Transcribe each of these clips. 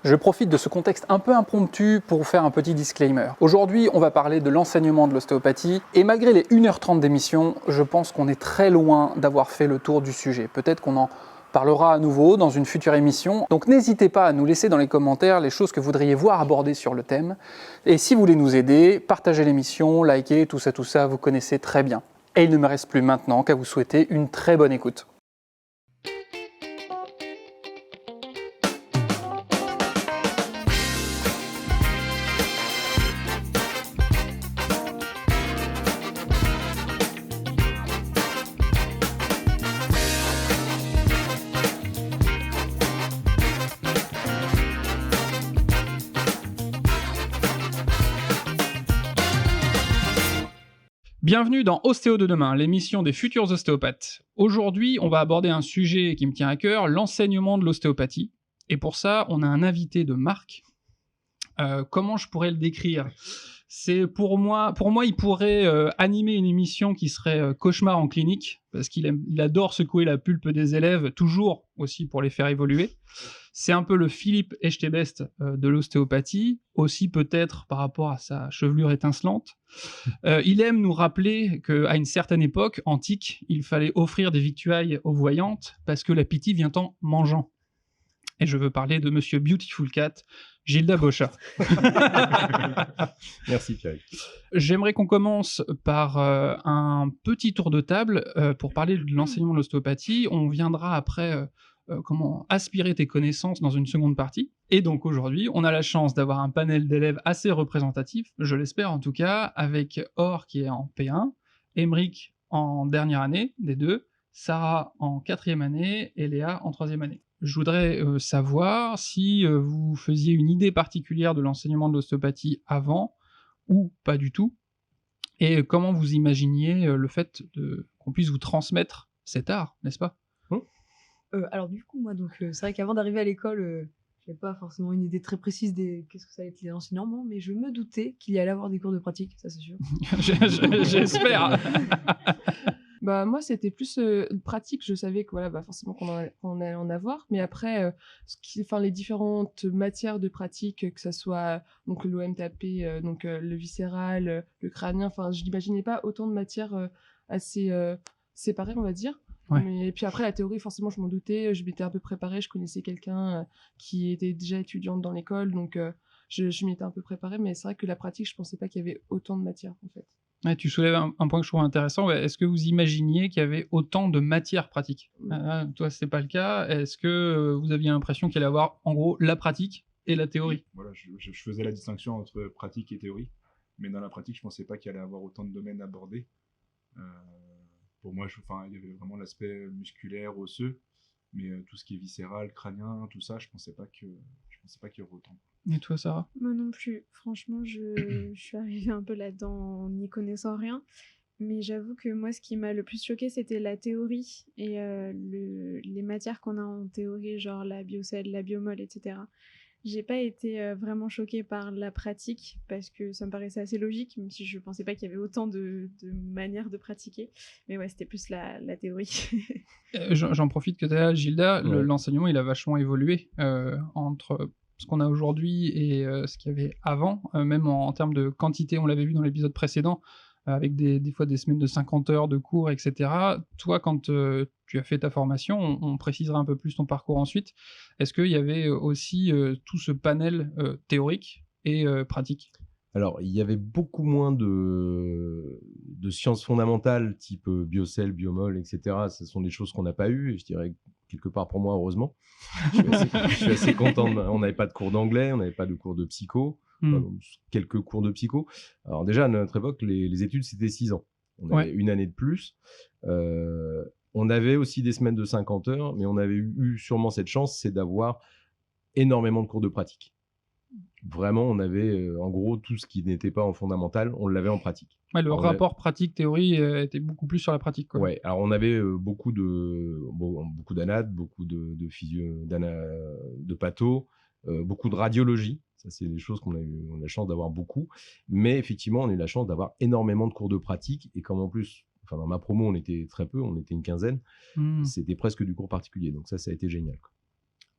Je profite de ce contexte un peu impromptu pour vous faire un petit disclaimer. Aujourd'hui, on va parler de l'enseignement de l'ostéopathie et malgré les 1h30 d'émission, je pense qu'on est très loin d'avoir fait le tour du sujet. Peut-être qu'on en parlera à nouveau dans une future émission. Donc n'hésitez pas à nous laisser dans les commentaires les choses que vous voudriez voir abordées sur le thème. Et si vous voulez nous aider, partagez l'émission, likez, tout ça, vous connaissez très bien. Et il ne me reste plus maintenant qu'à vous souhaiter une très bonne écoute. Bienvenue dans Ostéo de demain, l'émission des futurs ostéopathes. Aujourd'hui, on va aborder un sujet qui me tient à cœur, l'enseignement de l'ostéopathie. Et pour ça, on a un invité de marque. Comment je pourrais le décrire ? C'est pour moi, il pourrait animer une émission qui serait Cauchemar en clinique, parce qu'il adore secouer la pulpe des élèves, toujours aussi pour les faire évoluer. C'est un peu le Philippe Etchebest de l'ostéopathie, aussi peut-être par rapport à sa chevelure étincelante. Il aime nous rappeler qu'à une certaine époque antique, il fallait offrir des victuailles aux voyantes parce que l'appétit vient en mangeant. Et je veux parler de Monsieur Beautiful Cat, Gilda Bocha. Merci Pierre. J'aimerais qu'on commence par un petit tour de table pour parler de l'enseignement de l'ostéopathie. On viendra après comment aspirer tes connaissances dans une seconde partie. Et donc aujourd'hui, on a la chance d'avoir un panel d'élèves assez représentatif, je l'espère en tout cas, avec Or qui est en P1, Émeric en dernière année des deux, Sarah en 4e année et Léa en 3e année. Je voudrais savoir si vous faisiez une idée particulière de l'enseignement de l'ostéopathie avant ou pas du tout, et comment vous imaginiez le fait qu'on puisse vous transmettre cet art, n'est-ce pas ? Alors du coup, moi, c'est vrai qu'avant d'arriver à l'école, j'avais pas forcément une idée très précise des qu'est-ce que ça allait être les enseignements, mais je me doutais qu'il y allait avoir des cours de pratique, ça c'est sûr. J'espère. Bah moi c'était plus pratique, je savais que voilà forcément qu'on allait en avoir, mais après les différentes matières de pratique, que ça soit donc l'OMTAP, le viscéral, le crânien, enfin je n'imaginais pas autant de matières assez séparées, on va dire. Ouais. Mais puis après la théorie, forcément je m'en doutais, je m'étais un peu préparée, je connaissais quelqu'un qui était déjà étudiante dans l'école, donc je m'y étais un peu préparée, mais c'est vrai que la pratique, je pensais pas qu'il y avait autant de matières en fait. Ouais, tu soulèves un point que je trouve intéressant. Est-ce que vous imaginiez qu'il y avait autant de matières pratiques ? Toi, c'est pas le cas. Est-ce que vous aviez l'impression qu'il allait y avoir, en gros, la pratique et la théorie ? Voilà, je faisais la distinction entre pratique et théorie, mais dans la pratique, je pensais pas qu'il allait y avoir autant de domaines abordés. Pour moi, il y avait vraiment l'aspect musculaire, osseux, mais tout ce qui est viscéral, crânien, tout ça, je pensais pas qu'il y aurait autant. Et toi, Sarah ? Moi non plus. Franchement, je suis arrivée un peu là-dedans en n'y connaissant rien. Mais j'avoue que moi, ce qui m'a le plus choquée, c'était la théorie et les matières qu'on a en théorie, genre la biocèle, la biomol, etc. J'ai pas été vraiment choquée par la pratique parce que ça me paraissait assez logique, même si je pensais pas qu'il y avait autant de manières de pratiquer. Mais ouais, c'était plus la théorie. J'en profite que tu es là, Gilda. Ouais. L'enseignement, il a vachement évolué entre ce qu'on a aujourd'hui et ce qu'il y avait avant, même en termes de quantité, on l'avait vu dans l'épisode précédent, avec des fois des semaines de 50 heures de cours, etc. Toi, quand tu as fait ta formation, on précisera un peu plus ton parcours ensuite, est-ce qu'il y avait aussi tout ce panel théorique et pratique ? Alors, il y avait beaucoup moins de sciences fondamentales, type biocell, biomol, etc. Ce sont des choses qu'on n'a pas eues, et je dirais quelque part pour moi, heureusement. Je suis assez content. On n'avait pas de cours d'anglais, on n'avait pas de cours de psycho, quelques cours de psycho. Alors déjà, à notre époque, les études, c'était 6 ans. On avait une année de plus. On avait aussi des semaines de 50 heures, mais on avait eu sûrement cette chance, c'est d'avoir énormément de cours de pratique. Vraiment, on avait en gros tout ce qui n'était pas en fondamental, on l'avait en pratique. Ouais, le rapport pratique-théorie était beaucoup plus sur la pratique, quoi. Ouais, alors on avait beaucoup d'anat, beaucoup de physio, de patho, beaucoup de radiologie. Ça, c'est des choses on a la chance d'avoir beaucoup. Mais effectivement, on a eu la chance d'avoir énormément de cours de pratique. Et comme en plus, dans ma promo, on était très peu, on était une quinzaine, c'était presque du cours particulier. Donc ça a été génial, quoi.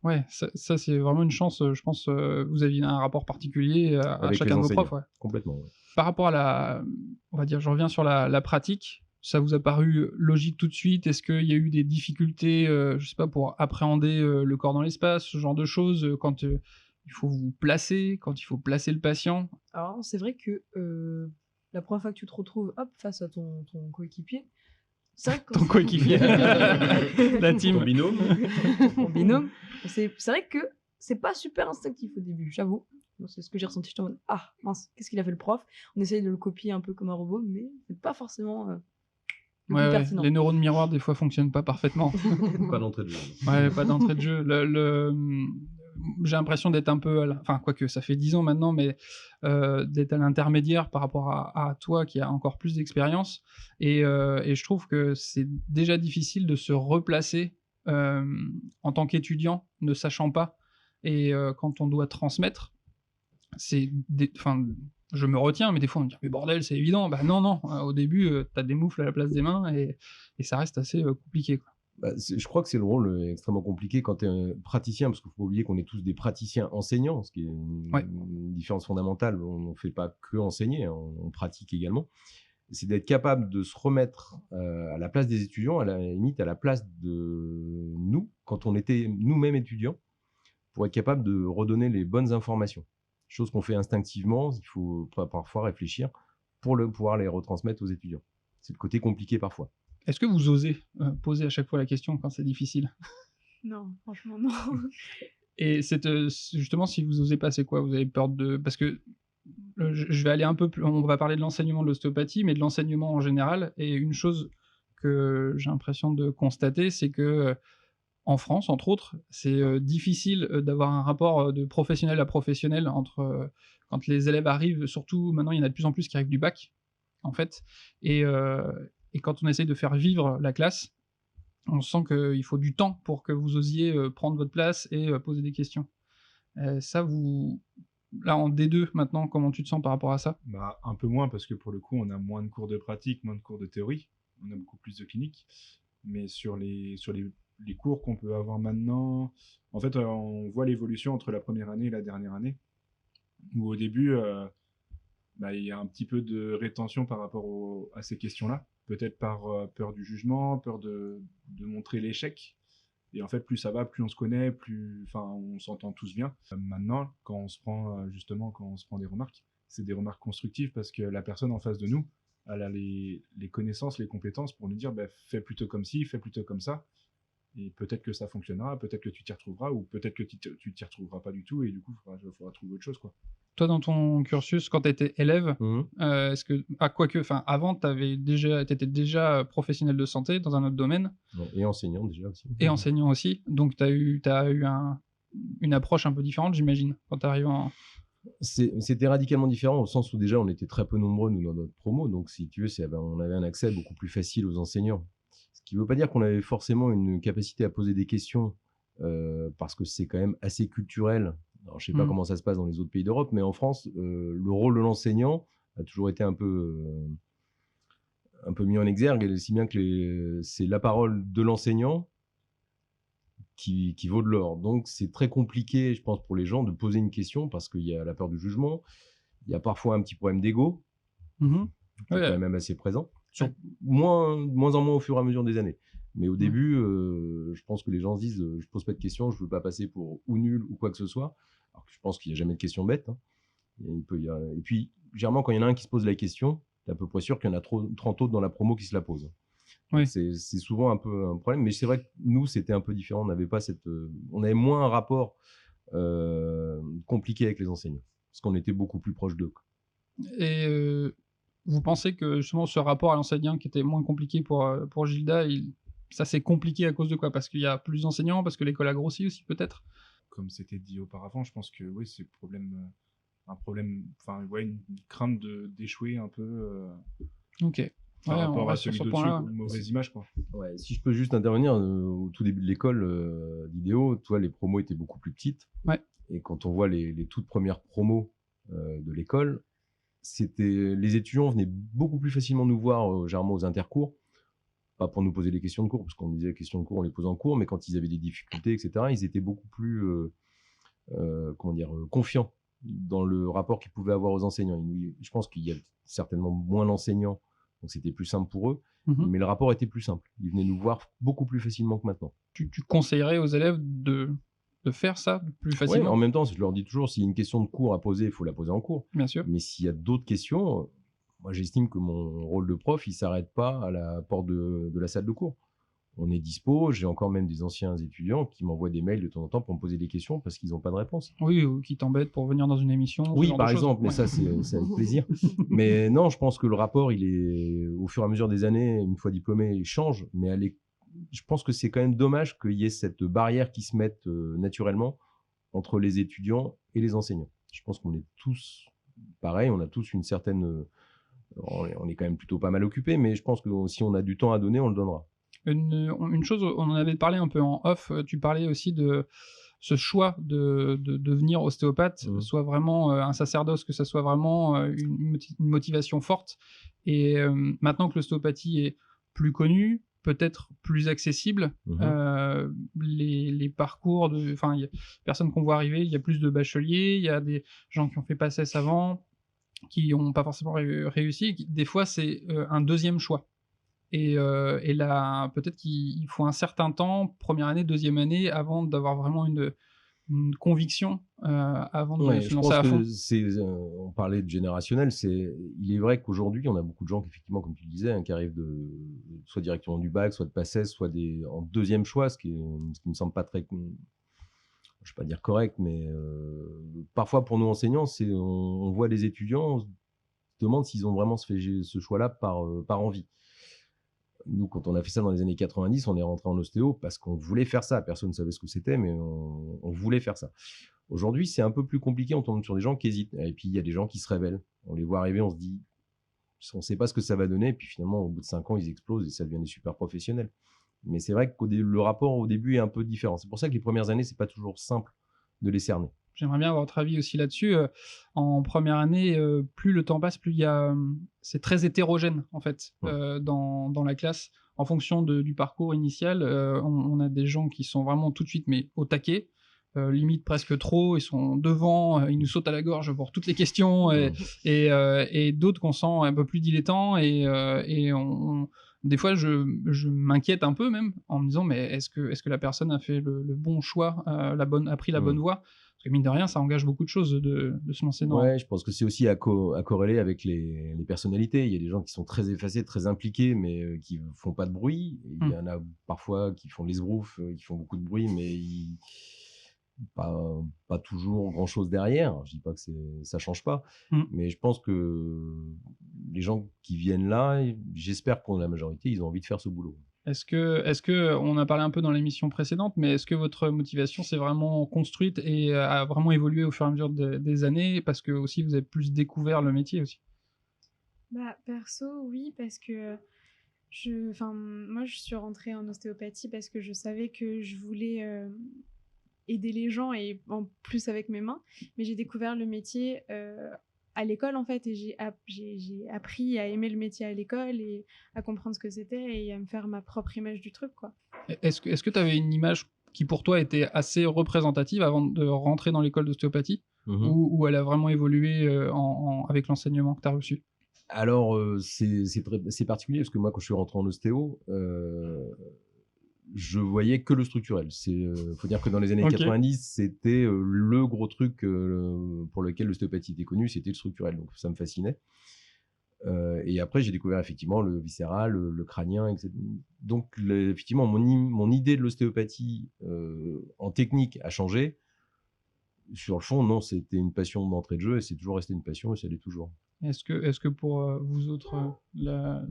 Ouais, ça c'est vraiment une chance, je pense, vous aviez un rapport particulier à Avec chacun les de vos enseignants. profs, ouais. Complètement, ouais. Par rapport à on va dire, je reviens sur la pratique, ça vous a paru logique tout de suite? Est-ce qu'il y a eu des difficultés, je sais pas, pour appréhender, le corps dans l'espace, ce genre de choses, quand, il faut vous placer, quand il faut placer le patient? Alors c'est vrai que la première fois que tu te retrouves hop, face à ton coéquipier, c'est vrai que Ton coéquipier, la team. Ton binôme. ton binôme, c'est vrai que c'est pas super instinctif au début, j'avoue. Moi, c'est ce que j'ai ressenti, j'étais en mode ah mince, qu'est-ce qu'il a fait le prof? On essaye de le copier un peu comme un robot, mais c'est pas forcément le plus Ouais, pertinent. les neurones miroirs des fois fonctionnent pas parfaitement. Pas d'entrée de jeu. Ouais, pas d'entrée de jeu. J'ai l'impression d'être un peu, enfin quoique ça fait 10 ans maintenant, mais d'être à l'intermédiaire par rapport à toi qui a encore plus d'expérience. Et je trouve que c'est déjà difficile de se replacer en tant qu'étudiant, ne sachant pas. Et quand on doit transmettre, enfin, je me retiens, mais des fois on me dit mais bordel, c'est évident. Bah non, au début t'as des moufles à la place des mains et ça reste assez compliqué, quoi. Bah, je crois que c'est le rôle extrêmement compliqué quand tu es un praticien, parce qu'il faut pas oublier qu'on est tous des praticiens enseignants, ce qui est une différence fondamentale. On ne fait pas que enseigner, on pratique également. C'est d'être capable de se remettre à la place des étudiants, à la limite à la place de nous, quand on était nous-mêmes étudiants, pour être capable de redonner les bonnes informations. Chose qu'on fait instinctivement, il faut parfois réfléchir pour pouvoir les retransmettre aux étudiants. C'est le côté compliqué parfois. Est-ce que vous osez poser à chaque fois la question quand c'est difficile? Non, franchement, non. Et justement, si vous osez pas, c'est quoi? Vous avez peur de... Parce que je vais aller un peu plus... On va parler de l'enseignement de l'ostéopathie, mais de l'enseignement en général. Et une chose que j'ai l'impression de constater, c'est que en France, entre autres, c'est difficile d'avoir un rapport de professionnel à professionnel entre quand les élèves arrivent. Surtout, maintenant, il y en a de plus en plus qui arrivent du bac, en fait. Et quand on essaye de faire vivre la classe, on sent qu'il faut du temps pour que vous osiez prendre votre place et poser des questions. Ça, là, en D2, maintenant, comment tu te sens par rapport à ça? Bah, un peu moins, parce que pour le coup, on a moins de cours de pratique, moins de cours de théorie. On a beaucoup plus de clinique. Mais sur les cours qu'on peut avoir maintenant, en fait, on voit l'évolution entre la première année et la dernière année. Où au début, il y a un petit peu de rétention par rapport à ces questions-là. Peut-être par peur du jugement, peur de montrer l'échec. Et en fait, plus ça va, plus on se connaît, plus on s'entend tous bien. Maintenant, quand on se prend des remarques, c'est des remarques constructives parce que la personne en face de nous, elle a les connaissances, les compétences pour nous dire fais plutôt comme ci, fais plutôt comme ça. Et peut-être que ça fonctionnera, peut-être que tu t'y retrouveras, ou peut-être que tu t'y retrouveras pas du tout, et du coup, il faudra trouver autre chose, quoi. Toi, dans ton cursus, quand tu étais élève, est-ce que, avant, t'étais déjà professionnel de santé dans un autre domaine? Et enseignant déjà aussi. Et enseignant aussi. Donc, t'as eu une approche un peu différente, j'imagine, quand t'arrives en... C'était radicalement différent au sens où déjà on était très peu nombreux nous dans notre promo, donc si tu veux, on avait un accès beaucoup plus facile aux enseignants. Ce qui ne veut pas dire qu'on avait forcément une capacité à poser des questions, parce que c'est quand même assez culturel. Alors, je ne sais pas comment ça se passe dans les autres pays d'Europe, mais en France, le rôle de l'enseignant a toujours été un peu mis en exergue, et si bien que c'est la parole de l'enseignant qui vaut de l'or. Donc, c'est très compliqué, je pense, pour les gens de poser une question parce qu'il y a la peur du jugement, il y a parfois un petit problème d'ego, qui est quand même assez présent. Moins en moins au fur et à mesure des années. Mais au début, je pense que les gens se disent je pose pas de questions, je veux pas passer pour ou nul ou quoi que ce soit. Alors que je pense qu'il n'y a jamais de questions bêtes. Hein. Et puis, généralement, quand il y en a un qui se pose la question, tu es à peu près sûr qu'il y en a 30 autres dans la promo qui se la posent. Oui. C'est souvent un peu un problème. Mais c'est vrai que nous, c'était un peu différent. On avait moins un rapport compliqué avec les enseignants. Parce qu'on était beaucoup plus proche d'eux. Et vous pensez que justement ce rapport à l'enseignant qui était moins compliqué pour Gilda, ça s'est compliqué à cause de quoi? Parce qu'il y a plus d'enseignants, parce que l'école a grossi aussi peut-être? Comme c'était dit auparavant, je pense que oui, c'est une crainte d'échouer un peu par rapport à celui d'au-dessus, une mauvaise image, quoi. Ouais, si je peux juste intervenir, au tout début de l'école d'Idéo, toi, les promos étaient beaucoup plus petites. Ouais. Et quand on voit les toutes premières promos de l'école, les étudiants venaient beaucoup plus facilement nous voir, généralement aux intercours, pas pour nous poser des questions de cours, parce qu'on nous disait les questions de cours, on les pose en cours, mais quand ils avaient des difficultés, etc., ils étaient beaucoup plus confiants dans le rapport qu'ils pouvaient avoir aux enseignants. Je pense qu'il y a certainement moins d'enseignants, donc c'était plus simple pour eux, mais le rapport était plus simple. Ils venaient nous voir beaucoup plus facilement que maintenant. Tu conseillerais aux élèves de faire ça plus Ouais, facilement? en même temps, je leur dis toujours, s'il y a une question de cours à poser, il faut la poser en cours. Bien sûr. Mais s'il y a d'autres questions, moi j'estime que mon rôle de prof, il ne s'arrête pas à la porte de la salle de cours. On est dispo, j'ai encore même des anciens étudiants qui m'envoient des mails de temps en temps pour me poser des questions parce qu'ils n'ont pas de réponse. Oui, ou qui t'embêtent pour venir dans une émission. Oui, ce genre par de choses. exemple, mais Ouais. ça c'est avec plaisir. Mais non, je pense que le rapport, il est au fur et à mesure des années, une fois diplômé, il change, mais je pense que c'est quand même dommage qu'il y ait cette barrière qui se mette naturellement entre les étudiants et les enseignants. Je pense qu'on est tous pareil, on a tous une certaine... on est quand même plutôt pas mal occupés, mais je pense que si on a du temps à donner, on le donnera. Une chose, on en avait parlé un peu en off, tu parlais aussi de ce choix de devenir ostéopathe, soit vraiment un sacerdoce, que ça soit vraiment une motivation forte. Et maintenant que l'ostéopathie est plus connue, peut-être plus accessible, les parcours enfin, il y a personnes qu'on voit arriver, il y a plus de bacheliers, il y a des gens qui ont fait PACES avant, qui n'ont pas forcément réussi. Des fois, c'est un deuxième choix. Et là, peut-être qu'il faut un certain temps, première année, deuxième année, avant d'avoir vraiment une conviction avant de se je lancer pense à fond. que on parlait de générationnel. Il est vrai qu'aujourd'hui, on a beaucoup de gens qui, effectivement, comme tu le disais, qui arrivent soit directement du bac, soit de PACES, soit en deuxième choix, ce qui me semble pas très, je vais pas dire correct, mais parfois pour nous enseignants, on voit des étudiants, on se demande s'ils ont vraiment fait ce choix-là par envie. Nous, quand on a fait ça dans les années 90, on est rentré en ostéo parce qu'on voulait faire ça. Personne ne savait ce que c'était, mais on voulait faire ça. Aujourd'hui, c'est un peu plus compliqué. On tombe sur des gens qui hésitent. Et puis, il y a des gens qui se révèlent. On les voit arriver, on se dit, on ne sait pas ce que ça va donner. Et puis, finalement, au bout de 5 ans, ils explosent et ça devient des super professionnels. Mais c'est vrai que le rapport au début est un peu différent. C'est pour ça que les premières années, c'est pas toujours simple de les cerner. J'aimerais bien avoir votre avis aussi là-dessus. En première année, plus le temps passe, plus il y a, c'est très hétérogène en fait dans la classe. En fonction du parcours initial, on a des gens qui sont vraiment tout de suite mais au taquet, limite presque trop. Ils sont devant, ils nous sautent à la gorge pour toutes les questions, et d'autres qu'on sent un peu plus dilettants et des fois, je m'inquiète un peu même en me disant mais est-ce que la personne a fait le bon choix, a pris la bonne voie? Parce que mine de rien, ça engage beaucoup de choses de se lancer dans... Ouais, je pense que c'est aussi à corréler avec les personnalités. Il y a des gens qui sont très effacés, très impliqués, mais qui font pas de bruit. Et il y en a parfois qui font les sbroufs, qui font beaucoup de bruit, mais pas toujours grand-chose derrière. Je dis pas que ça change pas, mais je pense que les gens qui viennent là, j'espère pour la majorité, ils ont envie de faire ce boulot. Est-ce que, on a parlé un peu dans l'émission précédente, mais est-ce que votre motivation s'est vraiment construite et a vraiment évolué au fur et à mesure des années, parce que aussi vous avez plus découvert le métier aussi? Bah, perso, oui, parce que moi, je suis rentrée en ostéopathie parce que je savais que je voulais aider les gens et en plus avec mes mains, mais j'ai découvert le métier à l'école en fait, et j'ai appris à aimer le métier à l'école et à comprendre ce que c'était et à me faire ma propre image du truc, quoi. Est-ce que tu avais une image qui pour toi était assez représentative avant de rentrer dans l'école d'ostéopathie, ou elle a vraiment évolué avec l'enseignement que tu as reçu? Alors, c'est particulier parce que moi, quand je suis rentré en ostéo, je voyais que le structurel. Faut dire que dans les années 90, c'était le gros truc pour lequel l'ostéopathie était connue, c'était le structurel. Donc ça me fascinait. Et après, j'ai découvert effectivement le viscéral, le crânien, etc. Donc effectivement, mon idée de l'ostéopathie en technique a changé. Sur le fond, non, c'était une passion d'entrée de jeu et c'est toujours resté une passion et ça l'est toujours. Est-ce que pour vous autres, la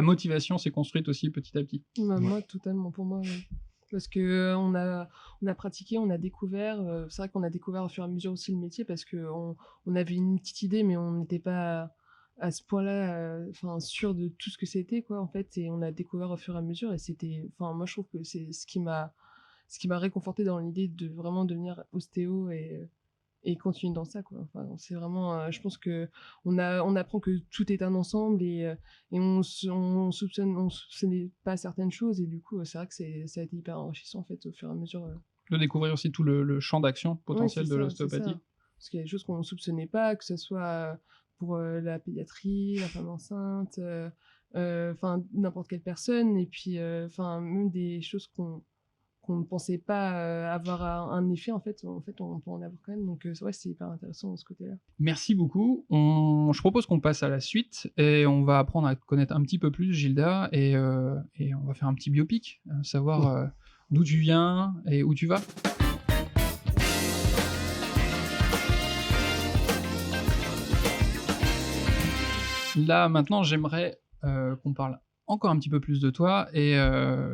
motivation s'est construite aussi petit à petit? Moi, totalement, pour moi, oui. Parce que on a pratiqué, on a découvert. C'est vrai qu'on a découvert au fur et à mesure aussi le métier parce qu'on avait une petite idée, mais on n'était pas à ce point-là sûr de tout ce que c'était, quoi, en fait. Et on a découvert au fur et à mesure. Et c'était. Moi, je trouve que c'est ce qui m'a réconforté dans l'idée de vraiment devenir ostéo et et continuer dans ça, quoi. Enfin, c'est vraiment, je pense que on apprend que tout est un ensemble et on soupçonnait pas certaines choses et du coup, c'est vrai que ça a été hyper enrichissant en fait au fur et à mesure. De découvrir aussi tout le champ d'action potentiel Ouais, de c'est l'ostéopathie. ça. Parce qu'il y a des choses qu'on ne soupçonnait pas, que ce soit pour la pédiatrie, la femme enceinte, enfin n'importe quelle personne, et puis enfin même des choses qu'on ne pensait pas avoir un effet, en fait, on peut en avoir quand même. Donc ouais, c'est hyper intéressant de ce côté-là. Merci beaucoup. Je propose qu'on passe à la suite et on va apprendre à te connaître un petit peu plus, Gilda, et on va faire un petit biopic, savoir d'où tu viens et où tu vas. Là, maintenant, j'aimerais qu'on parle encore un petit peu plus de toi et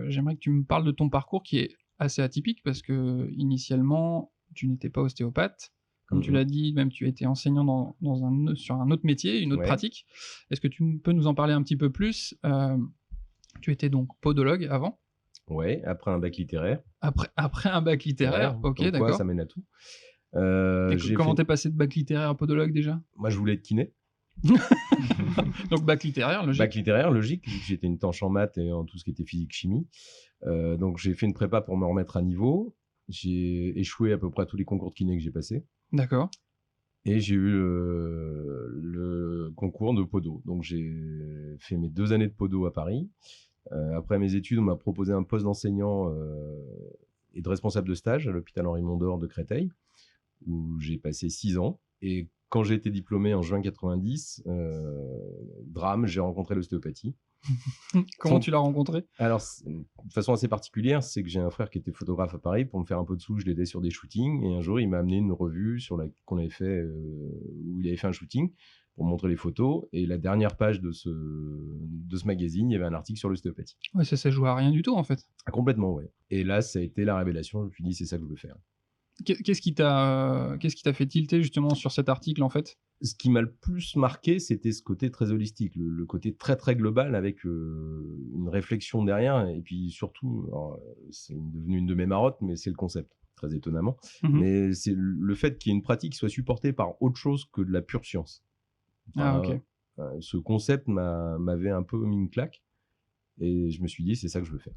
j'aimerais que tu me parles de ton parcours qui est assez atypique parce que initialement, tu n'étais pas ostéopathe. Comme tu l'as dit, même tu étais enseignant sur un autre métier, une autre pratique. Est-ce que tu peux nous en parler un petit peu plus? Tu étais donc podologue avant. Ouais, après un bac littéraire. Après un bac littéraire, ok, d'accord. Ça mène à tout. Comment t'es passé de bac littéraire à podologue déjà? Moi, je voulais être kiné. Donc bac littéraire, logique. Bac littéraire, logique, vu que j'étais une tanche en maths et en tout ce qui était physique-chimie. Donc j'ai fait une prépa pour me remettre à niveau. J'ai échoué à peu près à tous les concours de kiné que j'ai passés. D'accord. Et j'ai eu le concours de podo. Donc j'ai fait mes 2 années de podo à Paris. Après mes études, on m'a proposé un poste d'enseignant et de responsable de stage à l'hôpital Henri Mondor de Créteil, où j'ai passé 6 ans. Et quand j'ai été diplômé en juin 90, drame, j'ai rencontré l'ostéopathie. Comment tu l'as rencontré? Alors, de façon assez particulière, c'est que j'ai un frère qui était photographe à Paris. Pour me faire un peu de sous, je l'aidais sur des shootings. Et un jour, il m'a amené une revue qu'on avait fait, où il avait fait un shooting pour montrer les photos. Et la dernière page de ce magazine, il y avait un article sur l'ostéopathie. Ouais, ça joue à rien du tout, en fait. Ah, complètement, ouais. Et là, ça a été la révélation. Je me suis dit, c'est ça que je veux faire. Qu'est-ce qui t'a fait tilter justement sur cet article, en fait? Ce qui m'a le plus marqué, c'était ce côté très holistique, le côté très très global avec une réflexion derrière. Et puis surtout, c'est devenu une de mes marottes, mais c'est le concept, très étonnamment. Mais c'est le fait qu'il y ait une pratique qui soit supportée par autre chose que de la pure science. Ok. Ce concept m'avait un peu mis une claque. Et je me suis dit, c'est ça que je veux faire.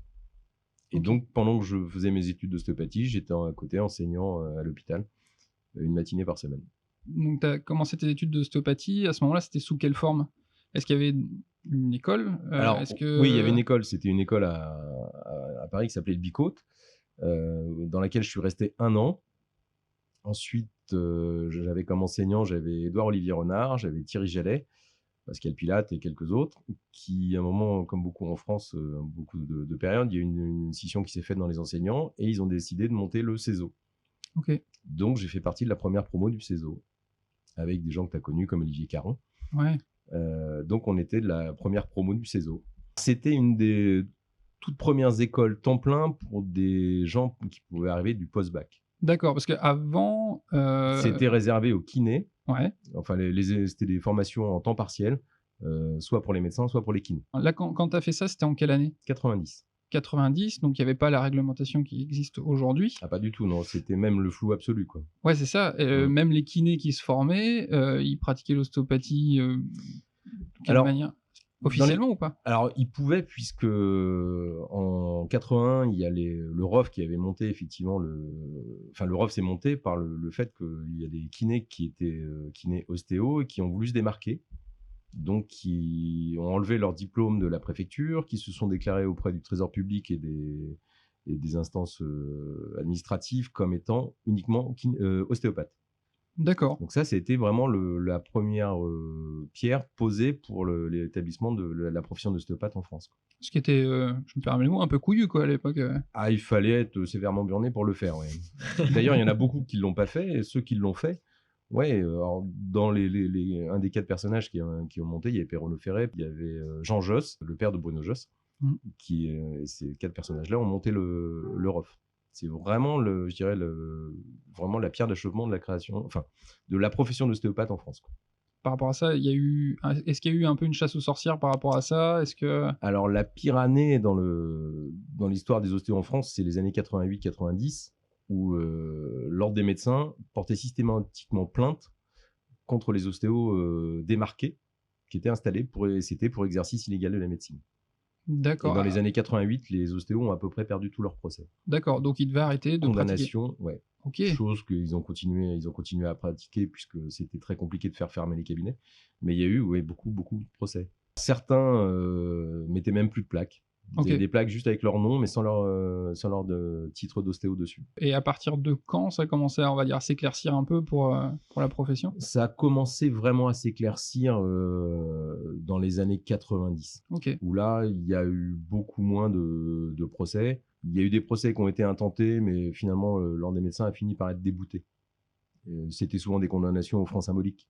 Et donc, pendant que je faisais mes études d'ostéopathie, j'étais à côté enseignant à l'hôpital, une matinée par semaine. Donc, tu as commencé tes études d'ostéopathie. À ce moment-là, c'était sous quelle forme? Est-ce qu'il y avait une école? Alors, oui, il y avait une école. C'était une école à Paris qui s'appelait le Bicôte, dans laquelle je suis resté 1 an. Ensuite, j'avais comme enseignant, j'avais Édouard-Olivier Renard, j'avais Thierry Jallet, Pascal Pilate et quelques autres, qui, à un moment, comme beaucoup en France, beaucoup de périodes, il y a eu une scission qui s'est faite dans les enseignants et ils ont décidé de monter le CESO. Ok. Donc, j'ai fait partie de la première promo du CESO, avec des gens que tu as connus comme Olivier Caron. Ouais. Donc, on était de la première promo du CESO. C'était une des toutes premières écoles temps plein pour des gens qui pouvaient arriver du post-bac. D'accord, parce qu'avant... C'était réservé aux kinés. Ouais. Enfin, c'était des formations en temps partiel, soit pour les médecins, soit pour les kinés. Là, quand tu as fait ça, c'était en quelle année? 90. 90, donc il n'y avait pas la réglementation qui existe aujourd'hui. Ah, pas du tout, non. C'était même le flou absolu, quoi. Ouais, c'est ça. Même les kinés qui se formaient, ils pratiquaient l'ostéopathie de quelle manière? Officiellement ou pas? Alors, ils pouvaient, puisque en 81, il y a le ROF qui avait monté, effectivement, enfin, le ROF s'est monté par le fait qu'il y a des kinés qui étaient kinés ostéo et qui ont voulu se démarquer. Donc, qui ont enlevé leur diplôme de la préfecture, qui se sont déclarés auprès du Trésor public et des instances administratives comme étant uniquement ostéopathes. D'accord. Donc ça, c'était vraiment la première pierre posée pour l'établissement de la profession d'ostéopathe en France. Ce qui était, je me permets le mot, un peu couillu quoi à l'époque. Ah, il fallait être sévèrement burné pour le faire, ouais. D'ailleurs, il y en a beaucoup qui ne l'ont pas fait, et ceux qui l'ont fait, ouais, alors dans un des 4 personnages qui ont monté, il y avait Perrono Ferré, il y avait Jean Josse, le père de Bruno Josse, qui, ces 4 personnages-là ont monté le ROF. C'est vraiment, je dirais, vraiment la pierre d'achoppement de la création, enfin, de la profession d'ostéopathe en France, quoi. Par rapport à ça, est-ce qu'il y a eu un peu une chasse aux sorcières par rapport à ça? Alors, la pire année dans l'histoire des ostéos en France, c'est les années 88-90. où l'ordre des médecins portait systématiquement plainte contre les ostéos démarqués qui étaient installés c'était pour exercice illégal de la médecine. Et D'accord. dans les années 88, les ostéos ont à peu près perdu tous leurs procès. D'accord, donc ils devaient arrêter de pratiquer. Condamnation, ouais. Ok. Chose qu'ils ont continué à pratiquer puisque c'était très compliqué de faire fermer les cabinets. Mais il y a eu beaucoup de procès. Certains mettaient même plus de plaques. Ils avaient des plaques juste avec leur nom, mais sans leur titre d'ostéo dessus. Et à partir de quand ça commençait à, on va dire, s'éclaircir un peu pour la profession? Ça a commencé vraiment à s'éclaircir dans les années 90. Où là, il y a eu beaucoup moins de procès. Il y a eu des procès qui ont été intentés, mais finalement, l'ordre des médecins a fini par être débouté. C'était souvent des condamnations aux francs symboliques.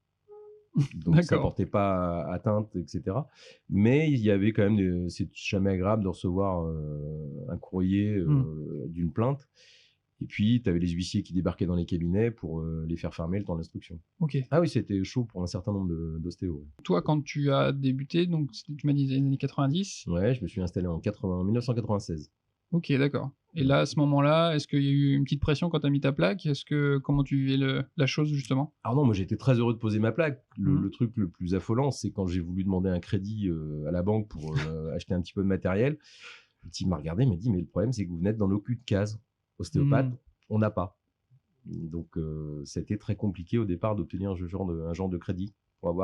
Donc ça portait pas atteinte, etc. Mais il y avait quand même, c'est jamais agréable de recevoir un courrier d'une plainte. Et puis, tu avais les huissiers qui débarquaient dans les cabinets pour les faire fermer le temps d'instruction. Ah oui, c'était chaud pour un certain nombre d'ostéos. Toi, quand tu as débuté, donc tu m'as dit les années 90. Ouais, je me suis installé en 1996. Ok, d'accord. Et là, à ce moment-là, est-ce qu'il y a eu une petite pression quand tu as mis ta plaque? Comment tu vivais la chose, justement? Alors non, moi j'étais très heureux de poser ma plaque. Le truc le plus affolant, c'est quand j'ai voulu demander un crédit à la banque pour acheter un petit peu de matériel. Le type m'a regardé et m'a dit, mais le problème, c'est que vous n'êtes dans aucune case. Ostéopathe, on n'a pas. Donc, c'était très compliqué au départ d'obtenir un genre de crédit pour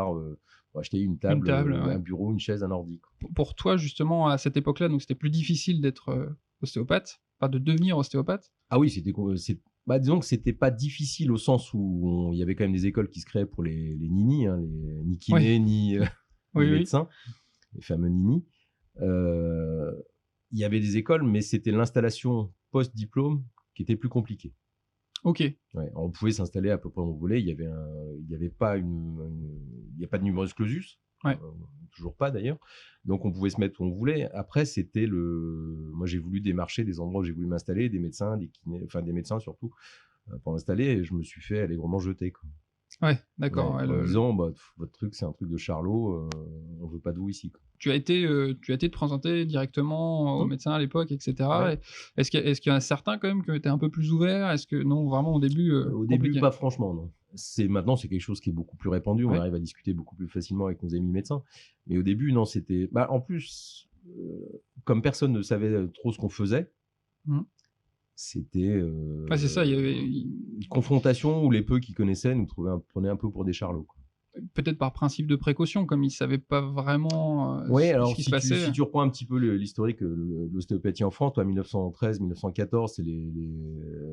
acheter une table, un bureau, une chaise, un ordi. Pour toi, justement, à cette époque-là, donc c'était plus difficile d'être ostéopathe, pas de devenir ostéopathe? Ah oui, disons que c'était pas difficile au sens où il y avait quand même des écoles qui se créaient pour les ninis, ni kinés, ni médecins, les fameux ninis. Il y avait des écoles, mais c'était l'installation post-diplôme qui était plus compliquée. Ok. Ouais, on pouvait s'installer à peu près où on voulait. Il y a pas de numerus clausus. Toujours pas d'ailleurs. Donc on pouvait se mettre où on voulait. Après, moi j'ai voulu démarcher des endroits où j'ai voulu m'installer, des médecins, des kinés, enfin des médecins surtout, pour m'installer. Et je me suis fait allègrement jeter, quoi. Ouais, d'accord. En disant, votre truc, c'est un truc de charlot, on veut pas de vous ici, quoi. Tu as été te présenter directement au médecin à l'époque, etc. Ouais. Est-ce qu'il y en a certains quand même qui étaient un peu plus ouverts? Est-ce que non, vraiment au début Au début, pas franchement, non. Maintenant, c'est quelque chose qui est beaucoup plus répandu. On arrive à discuter beaucoup plus facilement avec nos amis médecins. Mais au début, non, c'était. En plus, comme personne ne savait trop ce qu'on faisait, c'était. C'est ça, il y avait une confrontation où les peu qui connaissaient nous prenaient un peu pour des charlots, quoi. Peut-être par principe de précaution, comme ils ne savaient pas vraiment ce qui se passait. Si tu reprends un petit peu l'historique de l'ostéopathie en France, toi, 1913-1914, c'est les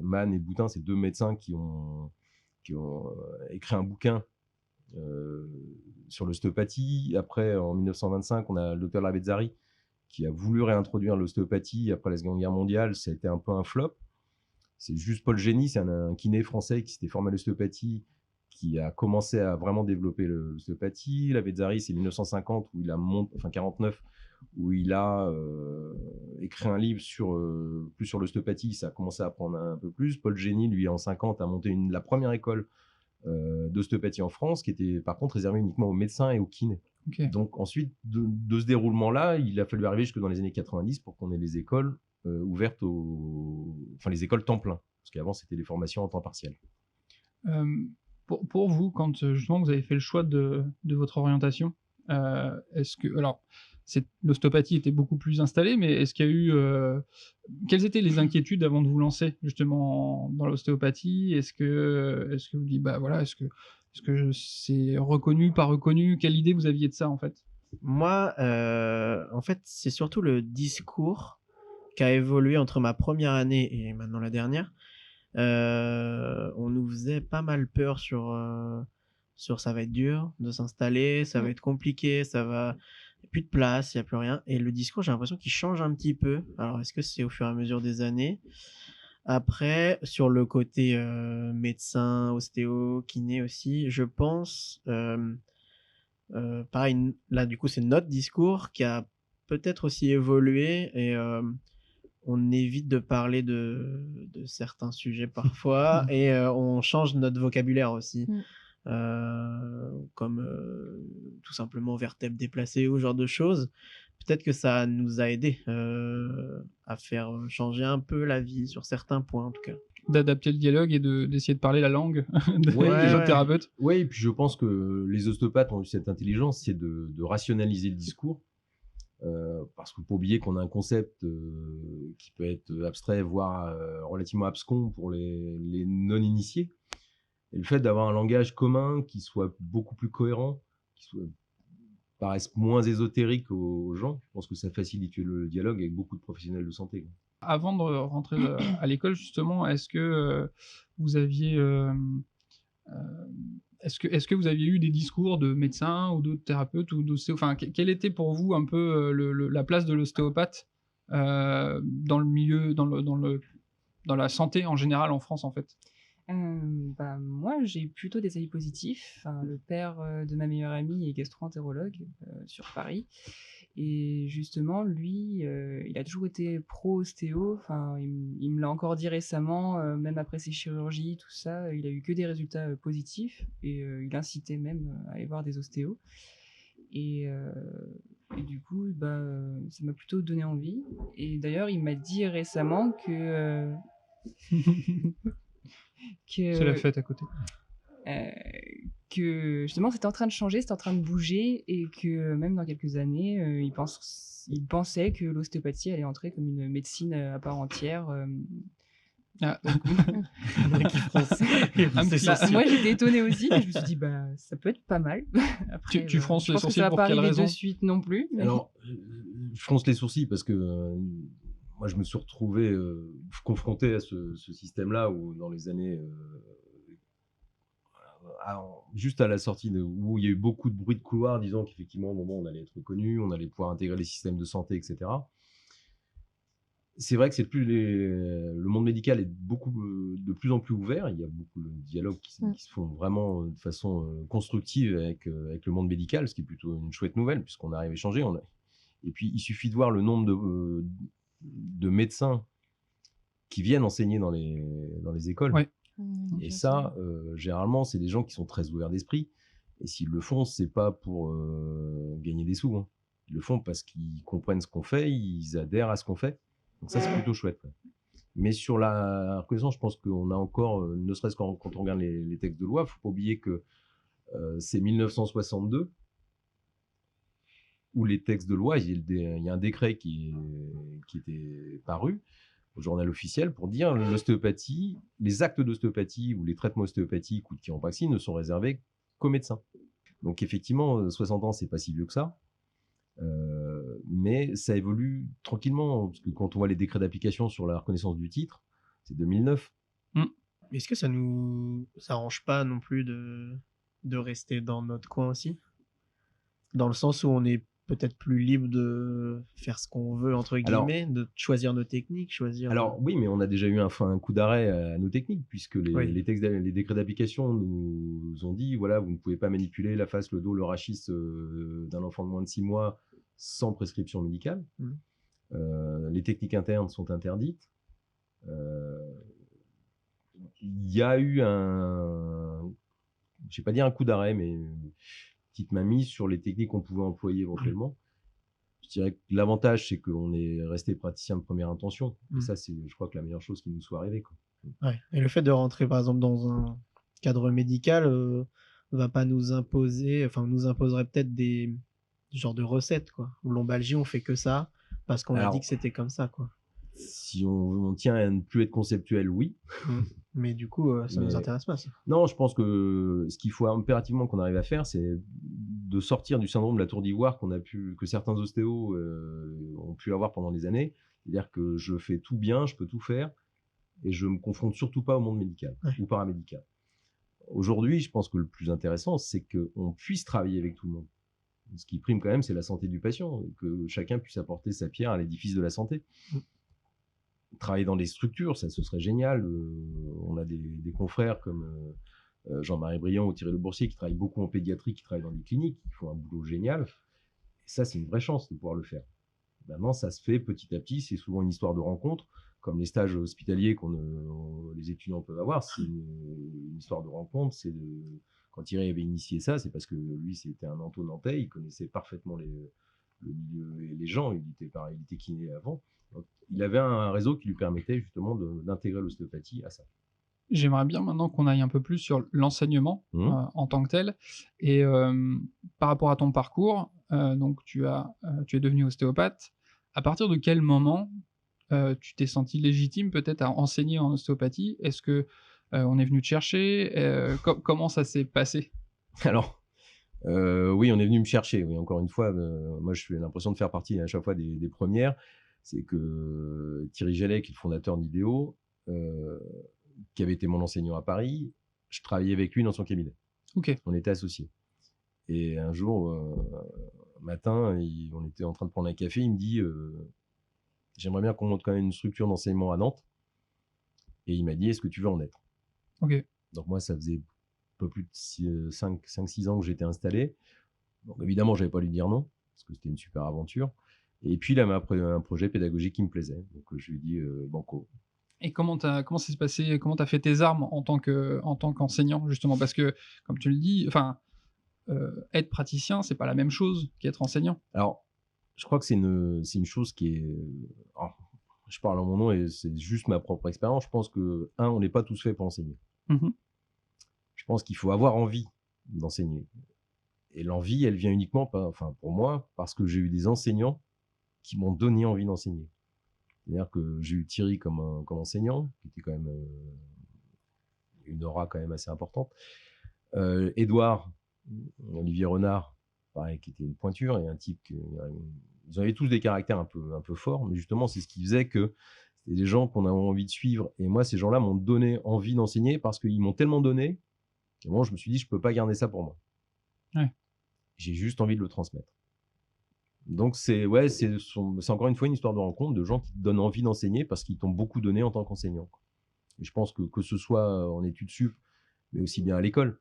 Mann et Boutin, c'est deux médecins qui ont écrit un bouquin sur l'ostéopathie. Après, en 1925, on a le docteur Lavezzari qui a voulu réintroduire l'ostéopathie après la Seconde Guerre mondiale. Ça a été un peu un flop. C'est juste Paul Génie, c'est un kiné français qui s'était formé à l'ostéopathie, qui a commencé à vraiment développer l'ostéopathie. Lavezzari, c'est 1950 49, où il a écrit un livre plus sur l'ostéopathie. Ça a commencé à prendre un peu plus. Paul Génie, lui, en 50, a monté la première école d'ostéopathie en France, qui était par contre réservée uniquement aux médecins et aux kinés. Okay. Donc ensuite, de ce déroulement-là, il a fallu arriver jusque dans les années 90 pour qu'on ait les écoles ouvertes les écoles temps plein. Parce qu'avant, c'était des formations en temps partiel. Pour vous, quand justement vous avez fait le choix de votre orientation, est-ce que l'ostéopathie était beaucoup plus installée, mais est-ce qu'il y a eu quelles étaient les inquiétudes avant de vous lancer justement dans l'ostéopathie? Est-ce que vous dites est-ce que c'est reconnu, pas reconnu? Quelle idée vous aviez de ça en fait? Moi, en fait, c'est surtout le discours qui a évolué entre ma première année et maintenant la dernière. On nous faisait pas mal peur sur ça va être dur de s'installer, ça va être compliqué, il n'y a plus de place, il n'y a plus rien. Et le discours, j'ai l'impression qu'il change un petit peu. Alors, est-ce que c'est au fur et à mesure des années? Après, sur le côté médecin, ostéo, kiné aussi, je pense, pareil, là, du coup, c'est notre discours qui a peut-être aussi évolué et on évite de parler de certains sujets parfois et on change notre vocabulaire aussi. Comme tout simplement vertèbre déplacée ou ce genre de choses. Peut-être que ça nous a aidé à faire changer un peu la vie sur certains points en tout cas. d'adapter le dialogue et d'essayer de parler la langue des Ouais, autres thérapeutes. Oui, et puis je pense que les ostéopathes ont eu cette intelligence, c'est de rationaliser le discours. Parce qu'il ne faut pas oublier qu'on a un concept qui peut être abstrait, voire relativement abscon pour les non-initiés. Et le fait d'avoir un langage commun qui soit beaucoup plus cohérent, paraisse moins ésotérique aux gens, je pense que ça facilite le dialogue avec beaucoup de professionnels de santé. Avant de rentrer à l'école, justement, est-ce que vous aviez... Est-ce que vous aviez eu des discours de médecins ou d'autres thérapeutes ou enfin, quelle était pour vous un peu la place de l'ostéopathe dans le milieu, dans la santé en général en France, en fait? Moi, j'ai eu plutôt des avis positifs. Enfin, le père de ma meilleure amie est gastro-entérologue sur Paris. Et justement, lui, il a toujours été pro-ostéo. Enfin, il me l'a encore dit récemment, même après ses chirurgies, tout ça, il a eu que des résultats positifs. Et il incitait même à aller voir des ostéos. Et du coup, ça m'a plutôt donné envie. Et d'ailleurs, il m'a dit récemment que... C'est la fête à côté. Que justement c'était en train de changer, c'était en train de bouger et que même dans quelques années, il pensait que l'ostéopathie allait entrer comme une médecine à part entière. Ah. Moi j'étais étonnée aussi, mais je me suis dit ça peut être pas mal. Après, tu fronces les sourcils ça va pour pas quelle arriver raison? de suite non plus. Mais... Alors, je fronce les sourcils parce que moi je me suis retrouvé confronté à ce système-là où dans les années juste à la sortie où il y a eu beaucoup de bruit de couloir disant qu'effectivement au moment où on allait être reconnu, on allait pouvoir intégrer les systèmes de santé, etc. C'est vrai que le monde médical est de plus en plus ouvert. Il y a beaucoup de dialogues qui se font vraiment de façon constructive avec le monde médical, ce qui est plutôt une chouette nouvelle puisqu'on arrive à échanger. Et puis il suffit de voir le nombre de médecins qui viennent enseigner dans les écoles. Ouais. Et ça, généralement, c'est des gens qui sont très ouverts d'esprit. Et s'ils le font, c'est pas pour gagner des sous. Hein. Ils le font parce qu'ils comprennent ce qu'on fait, ils adhèrent à ce qu'on fait. Donc ça, c'est plutôt chouette. Ouais. Mais sur la reconnaissance, je pense qu'on a encore, ne serait-ce quand on regarde les textes de loi, il ne faut pas oublier que c'est 1962 où les textes de loi, il y a un décret qui était paru au journal officiel pour dire l'ostéopathie, les actes d'ostéopathie ou les traitements ostéopathiques ou de chiropraxie ne sont réservés qu'aux médecins. Donc effectivement, 60 ans, c'est pas si vieux que ça. Mais ça évolue tranquillement, parce que quand on voit les décrets d'application sur la reconnaissance du titre, c'est 2009. Est-ce que ça nous arrange pas non plus de rester dans notre coin aussi? Dans le sens où on est peut-être plus libre de faire ce qu'on veut, entre guillemets, de choisir nos techniques, Alors oui, mais on a déjà eu un coup d'arrêt à nos techniques, puisque les décrets d'application nous ont dit, voilà, vous ne pouvez pas manipuler la face, le dos, le rachis d'un enfant de moins de 6 mois sans prescription médicale. Les techniques internes sont interdites. Il y a eu je ne vais pas dire un coup d'arrêt, mais une petite mainmise sur les techniques qu'on pouvait employer éventuellement. Je dirais que l'avantage, c'est qu'on est resté praticien de première intention. Et ça, c'est, je crois, que la meilleure chose qui nous soit arrivée. Quoi. Ouais. Et le fait de rentrer, par exemple, dans un cadre médical va pas nous imposer, enfin, nous imposerait peut-être des genres de recettes, quoi. Ou lombalgie, on fait que ça, parce qu'on a dit que c'était comme ça, quoi. Si on tient à ne plus être conceptuel, oui. Mais du coup, ça ne nous intéresse pas, ça. Non, je pense que ce qu'il faut impérativement qu'on arrive à faire, c'est de sortir du syndrome de la tour d'ivoire que certains ostéos ont pu avoir pendant des années. C'est-à-dire que je fais tout bien, je peux tout faire, et je me confronte surtout pas au monde médical ou paramédical. Aujourd'hui, je pense que le plus intéressant, c'est qu'on puisse travailler avec tout le monde. Ce qui prime quand même, c'est la santé du patient, que chacun puisse apporter sa pierre à l'édifice de la santé. Travailler dans des structures, ça ce serait génial. On a des confrères comme Jean-Marie Briand ou Thierry Le Boursier qui travaillent beaucoup en pédiatrie, qui travaillent dans des cliniques, qui font un boulot génial. Et ça, c'est une vraie chance de pouvoir le faire. Maintenant, ça se fait petit à petit. C'est souvent une histoire de rencontre, comme les stages hospitaliers les étudiants peuvent avoir. C'est une histoire de rencontre. Quand Thierry avait initié ça, c'est parce que lui, c'était un nantais, il connaissait parfaitement le milieu et les gens. Il était kiné avant. Donc, il avait un réseau qui lui permettait justement d'intégrer l'ostéopathie à ça. J'aimerais bien maintenant qu'on aille un peu plus sur l'enseignement en tant que tel. Et par rapport à ton parcours, donc tu es devenu ostéopathe. À partir de quel moment tu t'es senti légitime peut-être à enseigner en ostéopathie? Est-ce que on est venu te chercher? Comment ça s'est passé? Alors, oui, on est venu me chercher. Oui, encore une fois, moi, j'ai l'impression de faire partie à chaque fois des premières. C'est que Thierry Gellet, qui est le fondateur d'Idéo, qui avait été mon enseignant à Paris, je travaillais avec lui dans son cabinet. Ok. On était associés. Et un jour, matin, on était en train de prendre un café, il me dit j'aimerais bien qu'on monte quand même une structure d'enseignement à Nantes. Et il m'a dit, est-ce que tu veux en être? Ok. Donc moi, ça faisait un peu plus de 5-6 ans que j'étais installé. Donc évidemment, je n'avais pas lui dire non, parce que c'était une super aventure. Et puis là, il m'a appris un projet pédagogique qui me plaisait. Donc je lui ai dit banco. Et comment ça s'est passé? Comment tu as fait tes armes en tant qu'enseignant, justement? Parce que, comme tu le dis, être praticien, c'est pas la même chose qu'être enseignant. Alors, je crois que c'est une chose qui est... Alors, je parle en mon nom et c'est juste ma propre expérience. Je pense que, on n'est pas tous faits pour enseigner. Je pense qu'il faut avoir envie d'enseigner. Et l'envie, elle vient uniquement, pour moi, parce que j'ai eu des enseignants qui m'ont donné envie d'enseigner. C'est-à-dire que j'ai eu Thierry comme enseignant, qui était quand même une aura quand même assez importante. Édouard, Olivier Renard, pareil, qui était une pointure, et un type ils avaient tous des caractères un peu forts, mais justement, c'est ce qui faisait que c'était des gens qu'on avait envie de suivre. Et moi, ces gens-là m'ont donné envie d'enseigner parce qu'ils m'ont tellement donné, et moi, je me suis dit, je peux pas garder ça pour moi. Ouais. J'ai juste envie de le transmettre. Donc, c'est encore une fois une histoire de rencontre de gens qui te donnent envie d'enseigner parce qu'ils t'ont beaucoup donné en tant qu'enseignant. Et je pense que ce soit en études sup, mais aussi bien à l'école,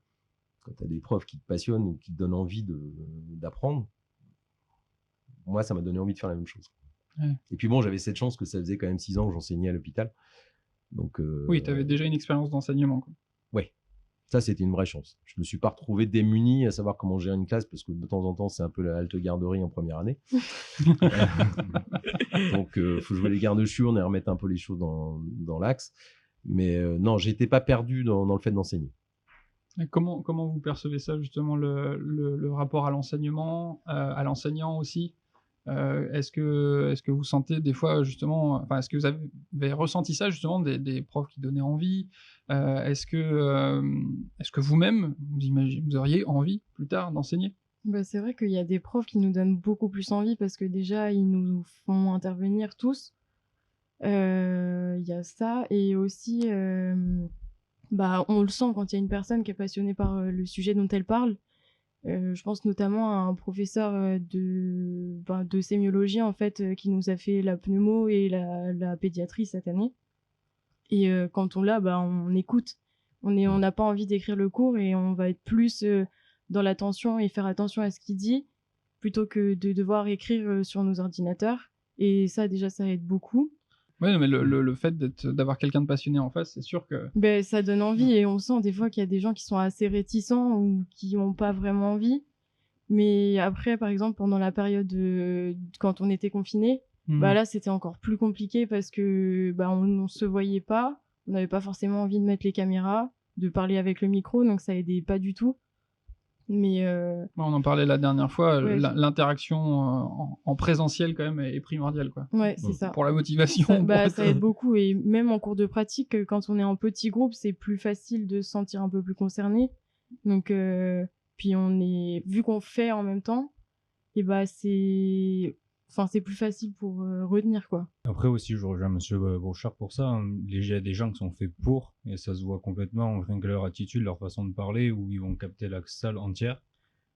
quand tu as des profs qui te passionnent ou qui te donnent envie d'apprendre, moi, ça m'a donné envie de faire la même chose. Ouais. Et puis bon, j'avais cette chance que ça faisait quand même 6 ans que j'enseignais à l'hôpital. Donc, oui, tu avais déjà une expérience d'enseignement. Oui, ça, c'était une vraie chance. Je ne me suis pas retrouvé démuni à savoir comment gérer une classe parce que de temps en temps, c'est un peu la halte garderie en première année. Donc, il faut jouer les gardes churnes et remettre un peu les choses dans l'axe. Mais non, j'étais pas perdu dans le fait d'enseigner. Et comment vous percevez ça, justement, le rapport à l'enseignement, à l'enseignant aussi? Est-ce que vous sentez des fois, justement, est-ce que vous avez ressenti ça, justement, des profs qui donnaient envie? Est-ce que vous-même, vous auriez envie, plus tard, d'enseigner? Bah, c'est vrai qu'il y a des profs qui nous donnent beaucoup plus envie parce que déjà, ils nous font intervenir tous. Il y a ça. Et aussi, on le sent quand il y a une personne qui est passionnée par le sujet dont elle parle. Je pense notamment à un professeur de sémiologie, en fait, qui nous a fait la pneumo et la pédiatrie cette année. Et quand on l'a, on écoute. On n'a pas envie d'écrire le cours et on va être plus dans l'attention et faire attention à ce qu'il dit plutôt que de devoir écrire sur nos ordinateurs. Et ça, déjà, ça aide beaucoup. Oui, mais le fait d'avoir quelqu'un de passionné en face, c'est sûr que... Ça donne envie et on sent des fois qu'il y a des gens qui sont assez réticents ou qui n'ont pas vraiment envie. Mais après, par exemple, pendant la période quand on était confinés, là, c'était encore plus compliqué parce que on se voyait pas. On n'avait pas forcément envie de mettre les caméras, de parler avec le micro, donc ça aidait pas du tout. Mais on en parlait la dernière fois, ouais, l'interaction en présentiel quand même est primordiale, quoi. Ouais, c'est ça. Pour la motivation. Ça aide beaucoup et même en cours de pratique, quand on est en petit groupe, c'est plus facile de se sentir un peu plus concerné. Donc puis vu qu'on fait en même temps, et c'est plus facile pour retenir, quoi. Après aussi, je rejoins Monsieur Brochard pour ça. Il y a des gens qui sont faits pour, et ça se voit complètement, rien que leur attitude, leur façon de parler, où ils vont capter la salle entière.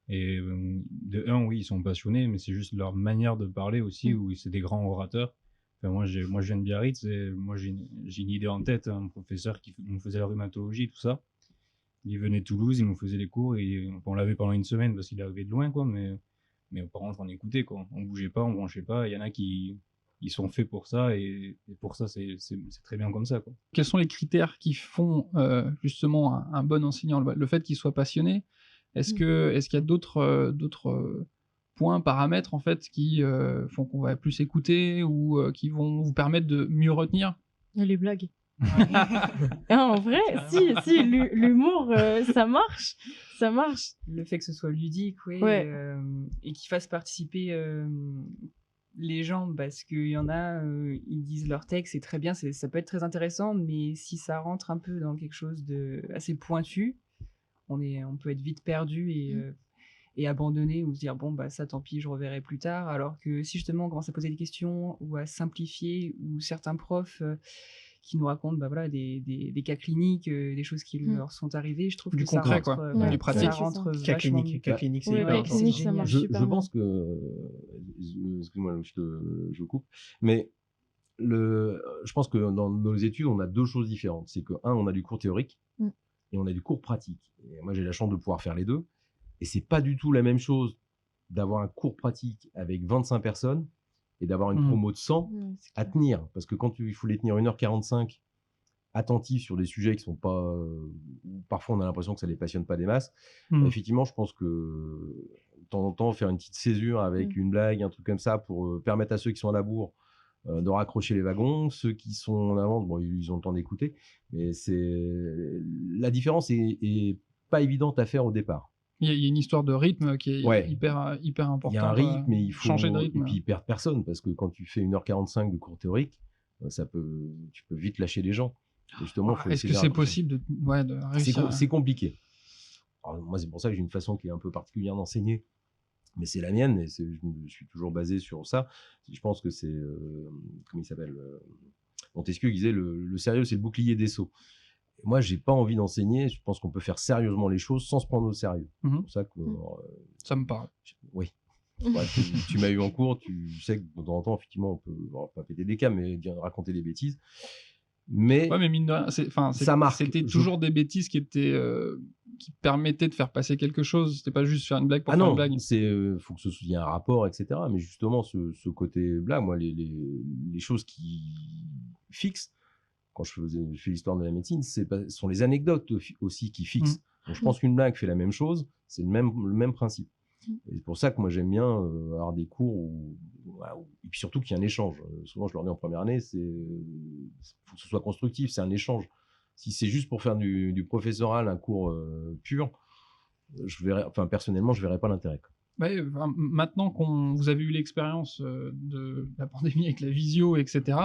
Et oui, ils sont passionnés, mais c'est juste leur manière de parler aussi, où c'est des grands orateurs. Enfin, moi, je viens de Biarritz, et moi, j'ai une idée en tête, un professeur qui nous faisait la rhumatologie, tout ça. Il venait de Toulouse, il nous faisait les cours, et on l'avait pendant une semaine parce qu'il arrivait de loin, quoi, mais par contre, on écoutait, quoi. On bougeait pas, on branchait pas. Il y en a qui sont faits pour ça, et pour ça, c'est très bien comme ça, quoi. Quels sont les critères qui font justement un bon enseignant? Le fait qu'il soit passionné? Est-ce qu'il y a d'autres points, paramètres en fait qui font qu'on va plus écouter ou qui vont vous permettre de mieux retenir? Les blagues. En vrai, si, l'humour, ça marche. Ça marche. Le fait que ce soit ludique, oui, Ouais. et qu'il fasse participer les gens, parce qu'il y en a, ils disent leur texte, c'est très bien, ça peut être très intéressant, mais si ça rentre un peu dans quelque chose de assez pointu, on peut être vite perdu et abandonné ou se dire bon bah ça tant pis, je reverrai plus tard. Alors que si justement on commence à poser des questions ou à simplifier, ou certains profs qui nous racontent bah voilà des cas cliniques, des choses qui leur sont arrivées, je trouve Du que ça concret, rentre, quoi. voilà, Du pratique. ça rentre Cas vachement clinique, mieux. cas clinique, c'est Ouais, hyper cas important. clinique, ça génial. marche Je super bien. pense que, excuse-moi, je coupe, mais je pense que dans nos études, on a deux choses différentes. C'est que, on a du cours théorique et on a du cours pratique. Et moi, j'ai la chance de pouvoir faire les deux. Et c'est pas du tout la même chose d'avoir un cours pratique avec 25 personnes et d'avoir une promo de 100 à tenir. Parce que quand il faut les tenir 1h45 attentifs sur des sujets qui sont pas... parfois, on a l'impression que ça les passionne pas des masses. Effectivement, je pense que de temps en temps, faire une petite césure avec une blague, un truc comme ça, pour permettre à ceux qui sont à la bourre de raccrocher les wagons. Ceux qui sont en avance, bon, ils ont le temps d'écouter. Mais la différence est pas évidente à faire au départ. Il y a une histoire de rythme qui est hyper importante. Il y a un rythme, mais il faut changer de rythme. Et puis, ils perdent personne, parce que quand tu fais 1h45 de cours théorique, tu peux vite lâcher les gens. Et justement, faut est-ce essayer que c'est possible de réussir C'est compliqué. Alors, moi, c'est pour ça que j'ai une façon qui est un peu particulière d'enseigner. Mais c'est la mienne, et je me suis toujours basé sur ça. Je pense que c'est... comment il s'appelle Montesquieu qui disait le sérieux, c'est le bouclier des sots. Moi, j'ai pas envie d'enseigner. Je pense qu'on peut faire sérieusement les choses sans se prendre au sérieux. C'est pour ça que... ça me parle. Oui. Ouais, tu m'as eu en cours, tu sais que de temps en temps, effectivement, on peut pas péter des cas, mais raconter des bêtises. Mais, ouais, mais mine de rien, ça marque. C'était toujours des bêtises qui permettaient de faire passer quelque chose. C'était pas juste faire une blague pour faire une blague. Faut que il y ait un rapport, etc. Mais justement, ce côté blague, moi, les choses qui fixent, quand je fais l'histoire de la médecine, ce sont les anecdotes aussi qui fixent. Donc, je pense qu'une blague fait la même chose, c'est le même principe. Et c'est pour ça que moi j'aime bien avoir des cours et puis surtout qu'il y ait un échange. Souvent je leur dis en première année, faut que ce soit constructif, c'est un échange. Si c'est juste pour faire du professoral, un cours pur, personnellement je verrais pas l'intérêt. Ouais, maintenant vous avez eu l'expérience de la pandémie avec la visio, etc.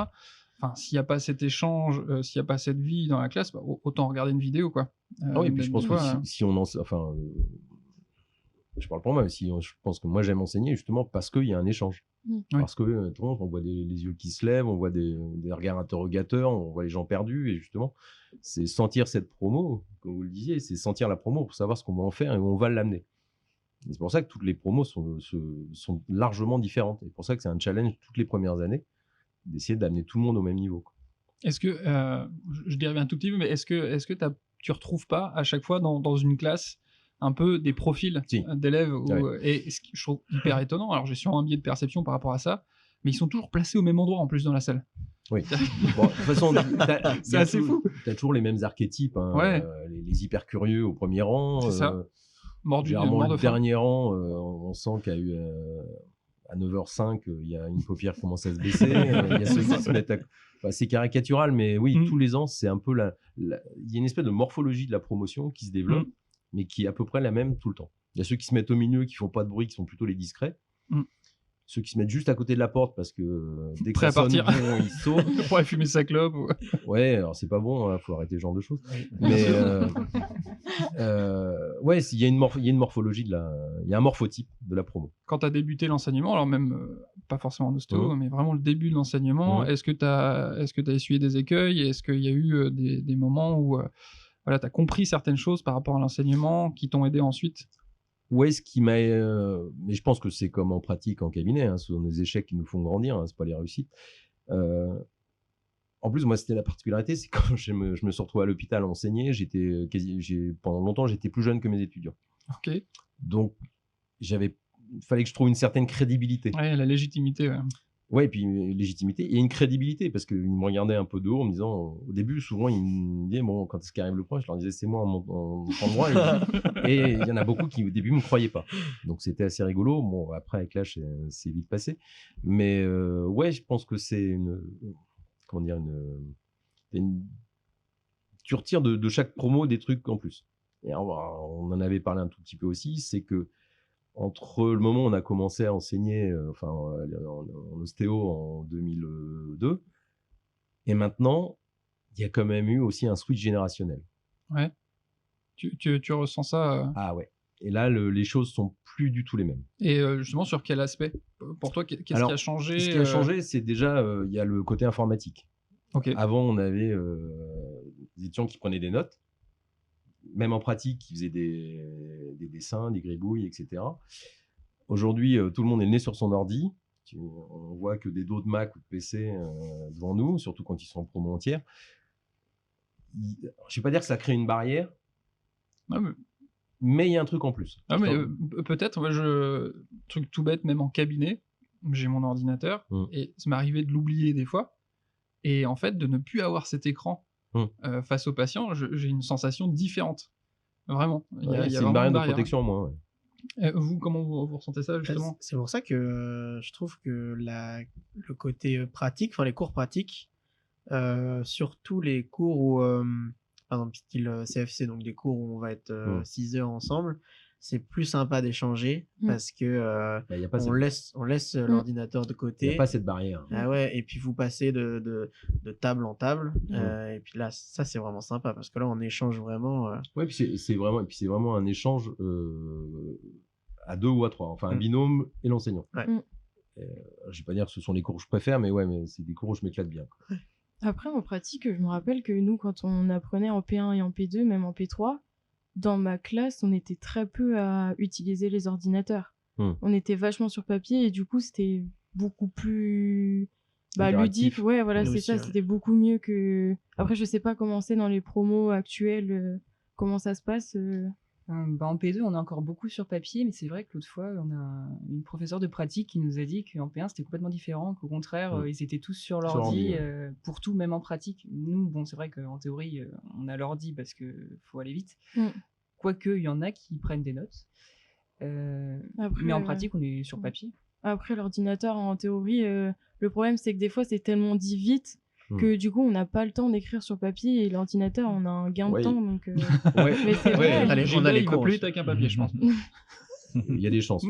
S'il n'y a pas cet échange, s'il n'y a pas cette vie dans la classe, autant regarder une vidéo, quoi. Oui, et puis je pense que si on je parle pour moi, mais je pense que moi j'aime enseigner justement parce qu'il y a un échange. Parce que on voit les yeux qui se lèvent, on voit des regards interrogateurs, on voit les gens perdus, et justement, c'est sentir cette promo, comme vous le disiez, c'est sentir la promo pour savoir ce qu'on va en faire et où on va l'amener. Et c'est pour ça que toutes les promos sont largement différentes. Et c'est pour ça que c'est un challenge toutes les premières années d'essayer d'amener tout le monde au même niveau. Est-ce que, je dérive un tout petit peu, mais est-ce que tu retrouves pas à chaque fois dans une classe un peu des profils d'élèves et ce que je trouve hyper étonnant, alors j'ai sûrement un biais de perception par rapport à ça, mais ils sont toujours placés au même endroit en plus dans la salle. Oui. Bon, de toute façon, c'est assez fou. Tu as toujours les mêmes archétypes, les hyper curieux au premier rang. C'est ça. Mort de dernier rang, on sent qu'il y a eu à 9h05, il y a une paupière qui commence à se baisser. Il y a ceux qui se mettent c'est caricatural, mais oui, tous les ans, c'est un peu il y a une espèce de morphologie de la promotion qui se développe, mais qui est à peu près la même tout le temps. Il y a ceux qui se mettent au milieu, qui font pas de bruit, qui sont plutôt les discrets. Ceux qui se mettent juste à côté de la porte parce que dès que ça sonne, ils sautent. Pour aller fumer sa clope. Ouais, alors c'est pas bon, faut arrêter ce genre de choses. Mais ouais, il y a une morphologie il y a un morphotype de la promo. Quand tu as débuté l'enseignement, alors même pas forcément en ostéo, mais vraiment le début de l'enseignement, est-ce que tu as essuyé des écueils? Est-ce qu'il y a eu des moments où tu as compris certaines choses par rapport à l'enseignement qui t'ont aidé ensuite? Ouais, ce qui m'a... mais je pense que c'est comme en pratique en cabinet, ce sont des échecs qui nous font grandir, c'est pas les réussites. En plus, moi, c'était la particularité, c'est quand je me suis retrouvé à l'hôpital à enseigner, pendant longtemps, j'étais plus jeune que mes étudiants. Ok. Donc, il fallait que je trouve une certaine crédibilité. Ouais, la légitimité, ouais. Ouais, et puis une légitimité et une crédibilité, parce qu'ils me regardaient un peu de haut en me disant, au début, souvent, ils me disaient, bon, quand est-ce qu'arrive le point, je leur disais, c'est moi en temps droit. Et il y en a beaucoup qui, au début, me croyaient pas. Donc, c'était assez rigolo. Bon, après, avec l'âge, c'est vite passé. Mais ouais, je pense que c'est comment dire, tu retires de chaque promo des trucs en plus. Et on en avait parlé un tout petit peu aussi, c'est que entre le moment où on a commencé à enseigner en ostéo en 2002 et maintenant, il y a quand même eu aussi un switch générationnel. Ouais. Tu ressens ça Ah ouais. Et là, les choses sont plus du tout les mêmes. Et justement, sur quel aspect? Pour toi, qu'est-ce qui a changé? Ce qui a changé, c'est déjà, il y a le côté informatique. Okay. Avant, on avait des étudiants qui prenaient des notes, même en pratique, qui faisaient des dessins, des gribouilles, etc. Aujourd'hui, tout le monde est né sur son ordi. On voit que des dos de Mac ou de PC devant nous, surtout quand ils sont en promo entière. Je ne vais pas dire que ça crée une barrière, mais il y a un truc en plus. Ah, mais peut-être, truc tout bête, même en cabinet, j'ai mon ordinateur, et ça m'est arrivé de l'oublier des fois. Et en fait, de ne plus avoir cet écran face au patient, j'ai une sensation différente. Vraiment. C'est une barrière de protection en moins. Ouais. Vous, comment vous ressentez ça, justement? C'est pour ça que je trouve que le côté pratique, enfin les cours pratiques, surtout les cours où, par exemple, style CFC, donc des cours où on va être 6 heures ensemble, c'est plus sympa d'échanger parce que on laisse l'ordinateur de côté. Il n'y a pas cette barrière. Ah ouais, et puis vous passez de table en table. Et puis là, ça c'est vraiment sympa parce que là on échange vraiment. Ouais, puis c'est vraiment un échange à 2 ou à 3, enfin un binôme et l'enseignant. Ouais. Je ne vais pas dire que ce sont les cours que je préfère, mais mais c'est des cours où je m'éclate bien. Ouais. Après, en pratique, je me rappelle que nous, quand on apprenait en P1 et en P2, même en P3, dans ma classe, on était très peu à utiliser les ordinateurs. On était vachement sur papier et du coup, c'était beaucoup plus ludique. Ouais, voilà, c'est ça. Ouais. C'était beaucoup mieux que... Après, je sais pas comment c'est dans les promos actuels, comment ça se passe. En P2, on est encore beaucoup sur papier, mais c'est vrai que l'autre fois, on a une professeure de pratique qui nous a dit qu'en P1, c'était complètement différent, qu'au contraire, ils étaient tous sur l'ordi pour tout, même en pratique. Nous, bon, c'est vrai qu'en théorie, on a l'ordi parce qu'il faut aller vite. Quoique, il y en a qui prennent des notes. Après, mais en pratique, on est sur papier. Après, l'ordinateur, en théorie, le problème, c'est que des fois, c'est tellement dit vite que du coup, on n'a pas le temps d'écrire sur papier et l'ordinateur, on a un gain de temps. Donc, mais c'est vrai. On a les cours plus vite avec un papier, je pense. Il y a des chances.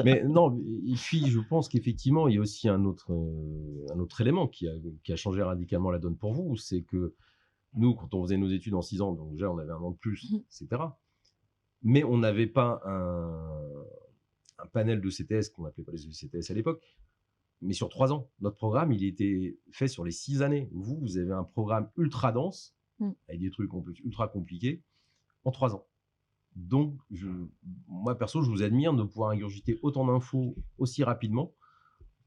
Mais non, et puis je pense qu'effectivement, il y a aussi un autre élément qui a changé radicalement la donne pour vous, c'est que nous, quand on faisait nos études en 6 ans, donc déjà on avait un an de plus, etc. Mais on n'avait pas un panel de CTS qu'on n'appelait pas les CTS à l'époque, mais sur 3 ans. Notre programme, il était fait sur les 6 années. Vous avez un programme ultra dense, avec des trucs ultra compliqués, en 3 ans. Donc, moi, perso, je vous admire de pouvoir ingurgiter autant d'infos aussi rapidement,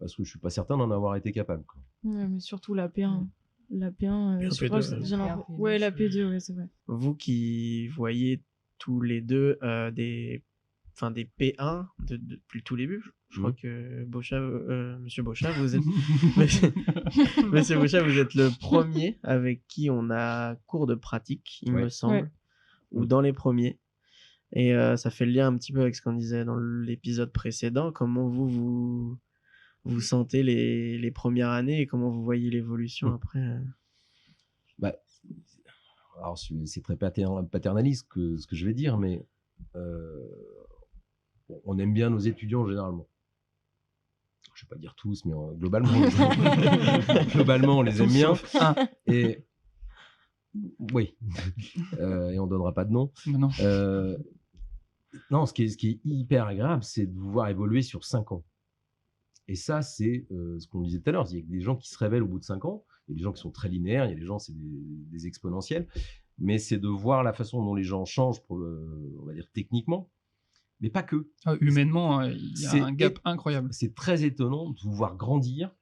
parce que je ne suis pas certain d'en avoir été capable. Quoi. Ouais, mais surtout la P1. La P1, je crois que c'est ouais, la P2, ouais, c'est vrai. Vous qui voyez tous les deux des P1 depuis tout début, je crois que Monsieur Beauchat, vous êtes Monsieur Beauchat, vous êtes le premier avec qui on a cours de pratique, il me semble, ou dans les premiers. Et ça fait le lien un petit peu avec ce qu'on disait dans l'épisode précédent. Comment vous sentez les premières années et comment vous voyez l'évolution après Alors, c'est très paternaliste ce que je vais dire, mais on aime bien nos étudiants généralement. Je ne vais pas dire tous, mais globalement, on les aime bien. Et oui, et on ne donnera pas de nom. Non. Non, ce qui est hyper agréable, c'est de vous voir évoluer sur 5 ans. Et ça, c'est ce qu'on disait tout à l'heure. Il y a des gens qui se révèlent au bout de 5 ans. Il y a des gens qui sont très linéaires. Il y a des gens, c'est des exponentiels. Mais c'est de voir la façon dont les gens changent, on va dire techniquement, mais pas que. Humainement, il y a un gap incroyable. C'est très étonnant de vous voir grandir,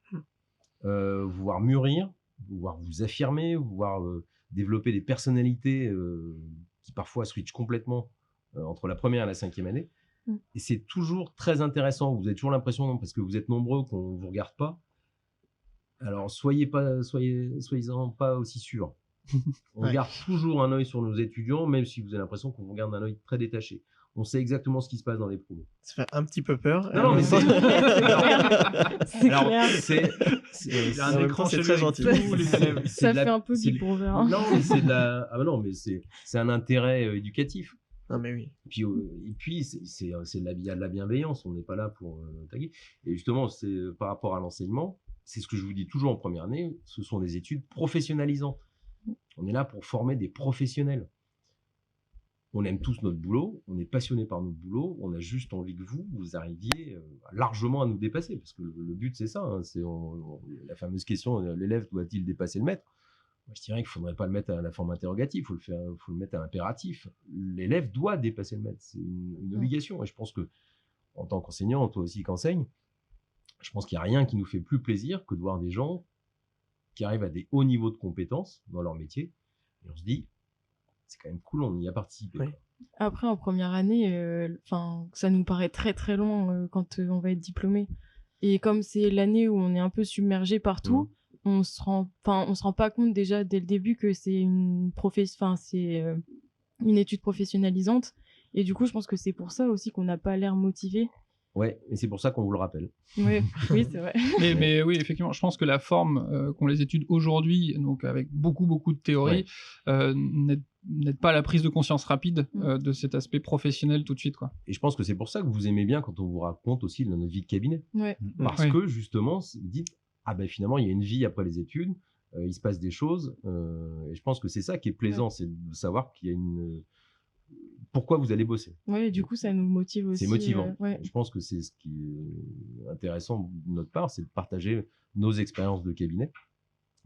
vous voir mûrir, vous voir vous affirmer, vous voir développer des personnalités qui parfois switchent complètement entre la première et la 5e année. Et c'est toujours très intéressant. Vous avez toujours l'impression, parce que vous êtes nombreux, qu'on ne vous regarde pas. Alors, soyez-en pas aussi sûrs. On garde toujours un œil sur nos étudiants, même si vous avez l'impression qu'on vous regarde d'un œil très détaché. On sait exactement ce qui se passe dans les promos. Ça fait un petit peu peur. Non, mais c'est... C'est Alors, clair. Il y a en un même écran temps, c'est chez très lui avec gentil. tous les élèves. Ça de la- fait un peu c'est- Guy pour verre. Non, mais c'est de la... Ah bah non, mais c'est un intérêt éducatif. Non, mais oui. Et puis il y a de la bienveillance. On n'est pas là pour taguer. Et justement, c'est par rapport à l'enseignement, c'est ce que je vous dis toujours en première année, ce sont des études professionnalisantes. On est là pour former des professionnels. On aime tous notre boulot, on est passionné par notre boulot, on a juste envie que vous arriviez largement à nous dépasser, parce que le but c'est ça, hein, la fameuse question, l'élève doit-il dépasser le maître? Moi, je dirais qu'il ne faudrait pas le mettre à la forme interrogative, il faut le mettre à l'impératif. L'élève doit dépasser le maître, c'est une obligation. Et je pense que, en tant qu'enseignant, toi aussi qui enseignes, je pense qu'il n'y a rien qui nous fait plus plaisir que de voir des gens qui arrivent à des hauts niveaux de compétences dans leur métier. Et on se dit, c'est quand même cool, on y a participé. Oui. Quoi. Après, en première année, ça nous paraît très très long quand on va être diplômé. Et comme c'est l'année où on est un peu submergé partout, on se rend pas compte déjà dès le début que c'est une étude professionnalisante. Et du coup, je pense que c'est pour ça aussi qu'on n'a pas l'air motivé. Ouais, et c'est pour ça qu'on vous le rappelle. Ouais, oui, c'est vrai. Mais oui, effectivement, je pense que la forme qu'ont les études aujourd'hui, donc avec beaucoup de théorie, n'aide pas à la prise de conscience rapide de cet aspect professionnel tout de suite, quoi. Et je pense que c'est pour ça que vous aimez bien quand on vous raconte aussi notre vie de cabinet. Ouais. Parce Oui. que justement, vous dites, ah ben finalement, il y a une vie après les études, il se passe des choses. Et je pense que c'est ça qui est plaisant, c'est de savoir qu'il y a pourquoi vous allez bosser. Ouais, du coup, ça nous motive aussi. C'est motivant. Ouais. Je pense que c'est ce qui est intéressant de notre part, c'est de partager nos expériences de cabinet.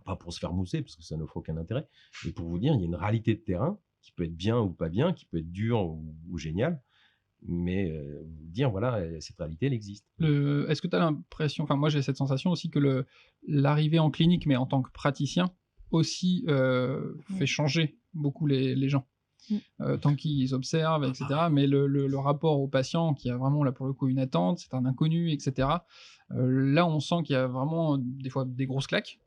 Pas pour se faire mousser, parce que ça n'offre aucun intérêt, mais pour vous dire, il y a une réalité de terrain qui peut être bien ou pas bien, qui peut être dur ou génial, mais vous dire, voilà, cette réalité, elle existe. Est-ce que tu as l'impression, enfin moi j'ai cette sensation aussi que l'arrivée en clinique, mais en tant que praticien, aussi fait changer beaucoup les gens. Tant qu'ils observent, etc. Mais le rapport au patient qui a vraiment là pour le coup une attente, c'est un inconnu, etc. Là on sent qu'il y a vraiment des fois des grosses claques.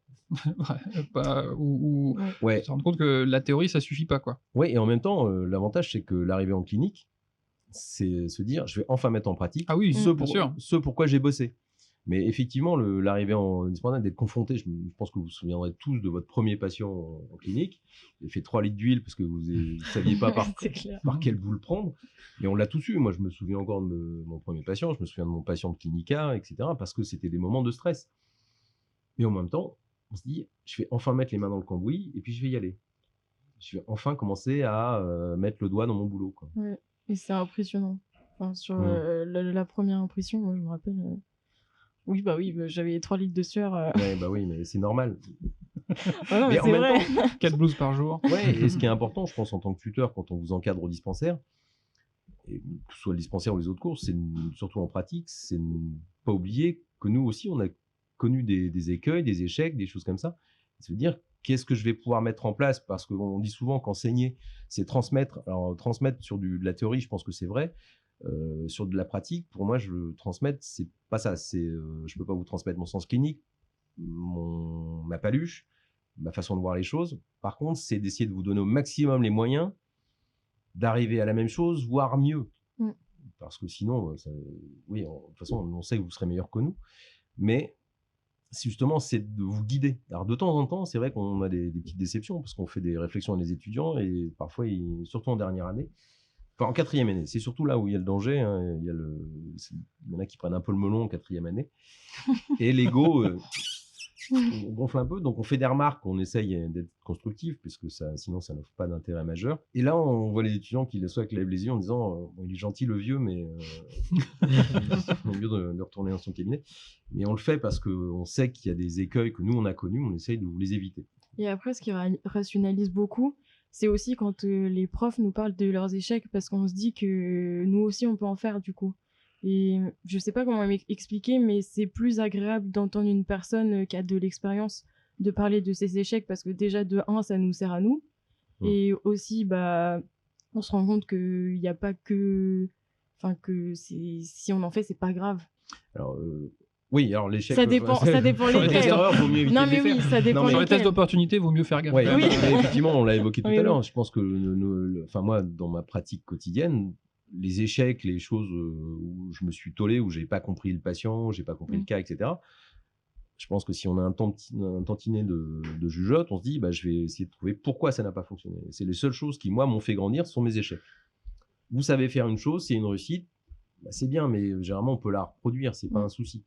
Ou Ouais. se rendre compte que la théorie ça suffit pas, quoi. Ouais, et en même temps, l'avantage, c'est que l'arrivée en clinique, c'est se dire, je vais enfin mettre en pratique Ah oui, ce bien sûr. pourquoi j'ai bossé. Mais effectivement, l'arrivée en dispensation, d'être confronté, je pense que vous vous souviendrez tous de votre premier patient en clinique. J'ai fait 3 litres d'huile parce que vous ne saviez pas C'est clair. par quel bout le prendre. Et on l'a tous eu. Moi, je me souviens encore de mon premier patient, je me souviens de mon patient de clinica, etc. Parce que c'était des moments de stress. Mais en même temps, on se dit, je vais enfin mettre les mains dans le cambouis et puis je vais y aller. Je vais enfin commencer à mettre le doigt dans mon boulot, quoi. Ouais. Et c'est impressionnant. Enfin, sur la première impression, moi, je me rappelle. Oui, j'avais 3 litres de sueur. Ouais, bah oui, mais c'est normal. Ah non, mais Mais en c'est même vrai. 4 blouses par jour. Ouais, et ce qui est important, je pense, en tant que tuteur, quand on vous encadre au dispensaire, et que ce soit le dispensaire ou les autres cours, c'est surtout en pratique, c'est ne pas oublier que nous aussi, on a connu des écueils, des échecs, des choses comme ça. Se dire, qu'est-ce que je vais pouvoir mettre en place? Parce qu'on dit souvent qu'enseigner, c'est transmettre. Alors, transmettre sur de la théorie, je pense que c'est vrai. Sur de la pratique, pour moi, transmettre, c'est pas ça. Je peux pas vous transmettre mon sens clinique, ma paluche, ma façon de voir les choses. Par contre, c'est d'essayer de vous donner au maximum les moyens d'arriver à la même chose, voire mieux. Parce que sinon, oui, de toute façon, on sait que vous serez meilleur que nous. Mais justement, c'est de vous guider. Alors, de temps en temps, c'est vrai qu'on a des petites déceptions parce qu'on fait des réflexions avec les étudiants et parfois, surtout en dernière année, enfin en 4e année, c'est surtout là où il y a le danger. Hein, il y en a qui prennent un peu le melon en 4e année. Et l'ego gonfle un peu. Donc, on fait des remarques, on essaye d'être constructif puisque sinon, ça n'offre pas d'intérêt majeur. Et là, on voit les étudiants qui lèvent les yeux en disant il est gentil le vieux, mais c'est mieux de retourner dans son cabinet. Mais on le fait parce qu'on sait qu'il y a des écueils que nous, on a connus, on essaye de vous les éviter. Et après, ce qui rationalise beaucoup, c'est aussi quand les profs nous parlent de leurs échecs parce qu'on se dit que nous aussi, on peut en faire du coup. Et je sais pas comment expliquer, mais c'est plus agréable d'entendre une personne qui a de l'expérience de parler de ses échecs parce que déjà, de 1, ça nous sert à nous. Et aussi, on se rend compte qu'il n'y a pas que... enfin que si on en fait, c'est pas grave. Alors, oui, alors l'échec. Ça dépend Sur les lesquels. erreurs, vaut mieux éviter Non de les mais oui, faire. ça dépend Non, mais Sur les tests lesquels. d'opportunité, vaut mieux faire gaffe. Ouais, quand même. mais effectivement, on l'a évoqué tout Oui, à oui. l'heure. Je pense que, enfin moi, dans ma pratique quotidienne, les échecs, les choses où je me suis tollé, où j'ai pas compris le patient, j'ai pas compris le cas, etc. Je pense que si on a un tantinet de jugeote, on se dit, bah, je vais essayer de trouver pourquoi ça n'a pas fonctionné. C'est les seules choses qui, moi, m'ont fait grandir, ce sont mes échecs. Vous savez faire une chose, c'est une réussite, bah, c'est bien, mais généralement, on peut la reproduire, c'est pas un souci.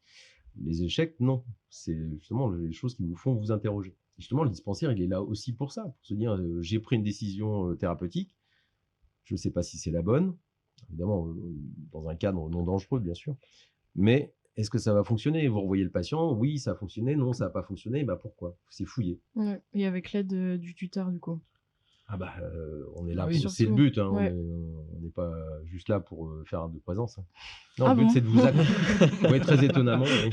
Les échecs, non. C'est justement les choses qui vous font vous interroger. Et justement, le dispensaire, il est là aussi pour ça, pour se dire, j'ai pris une décision thérapeutique, je ne sais pas si c'est la bonne, évidemment, dans un cadre non dangereux, bien sûr, mais est-ce que ça va fonctionner? Vous revoyez le patient, oui, ça a fonctionné, non, ça n'a pas fonctionné, bah pourquoi? C'est fouillé. Ouais. Et avec l'aide du tuteur du coup. Ah bah, on est là, Ah oui, c'est le surtout. but, hein, Ouais. on n'est pas juste là pour faire de présence. Hein. Non, Ah le but bon c'est de vous accompagner. Oui, très étonnamment. Oui.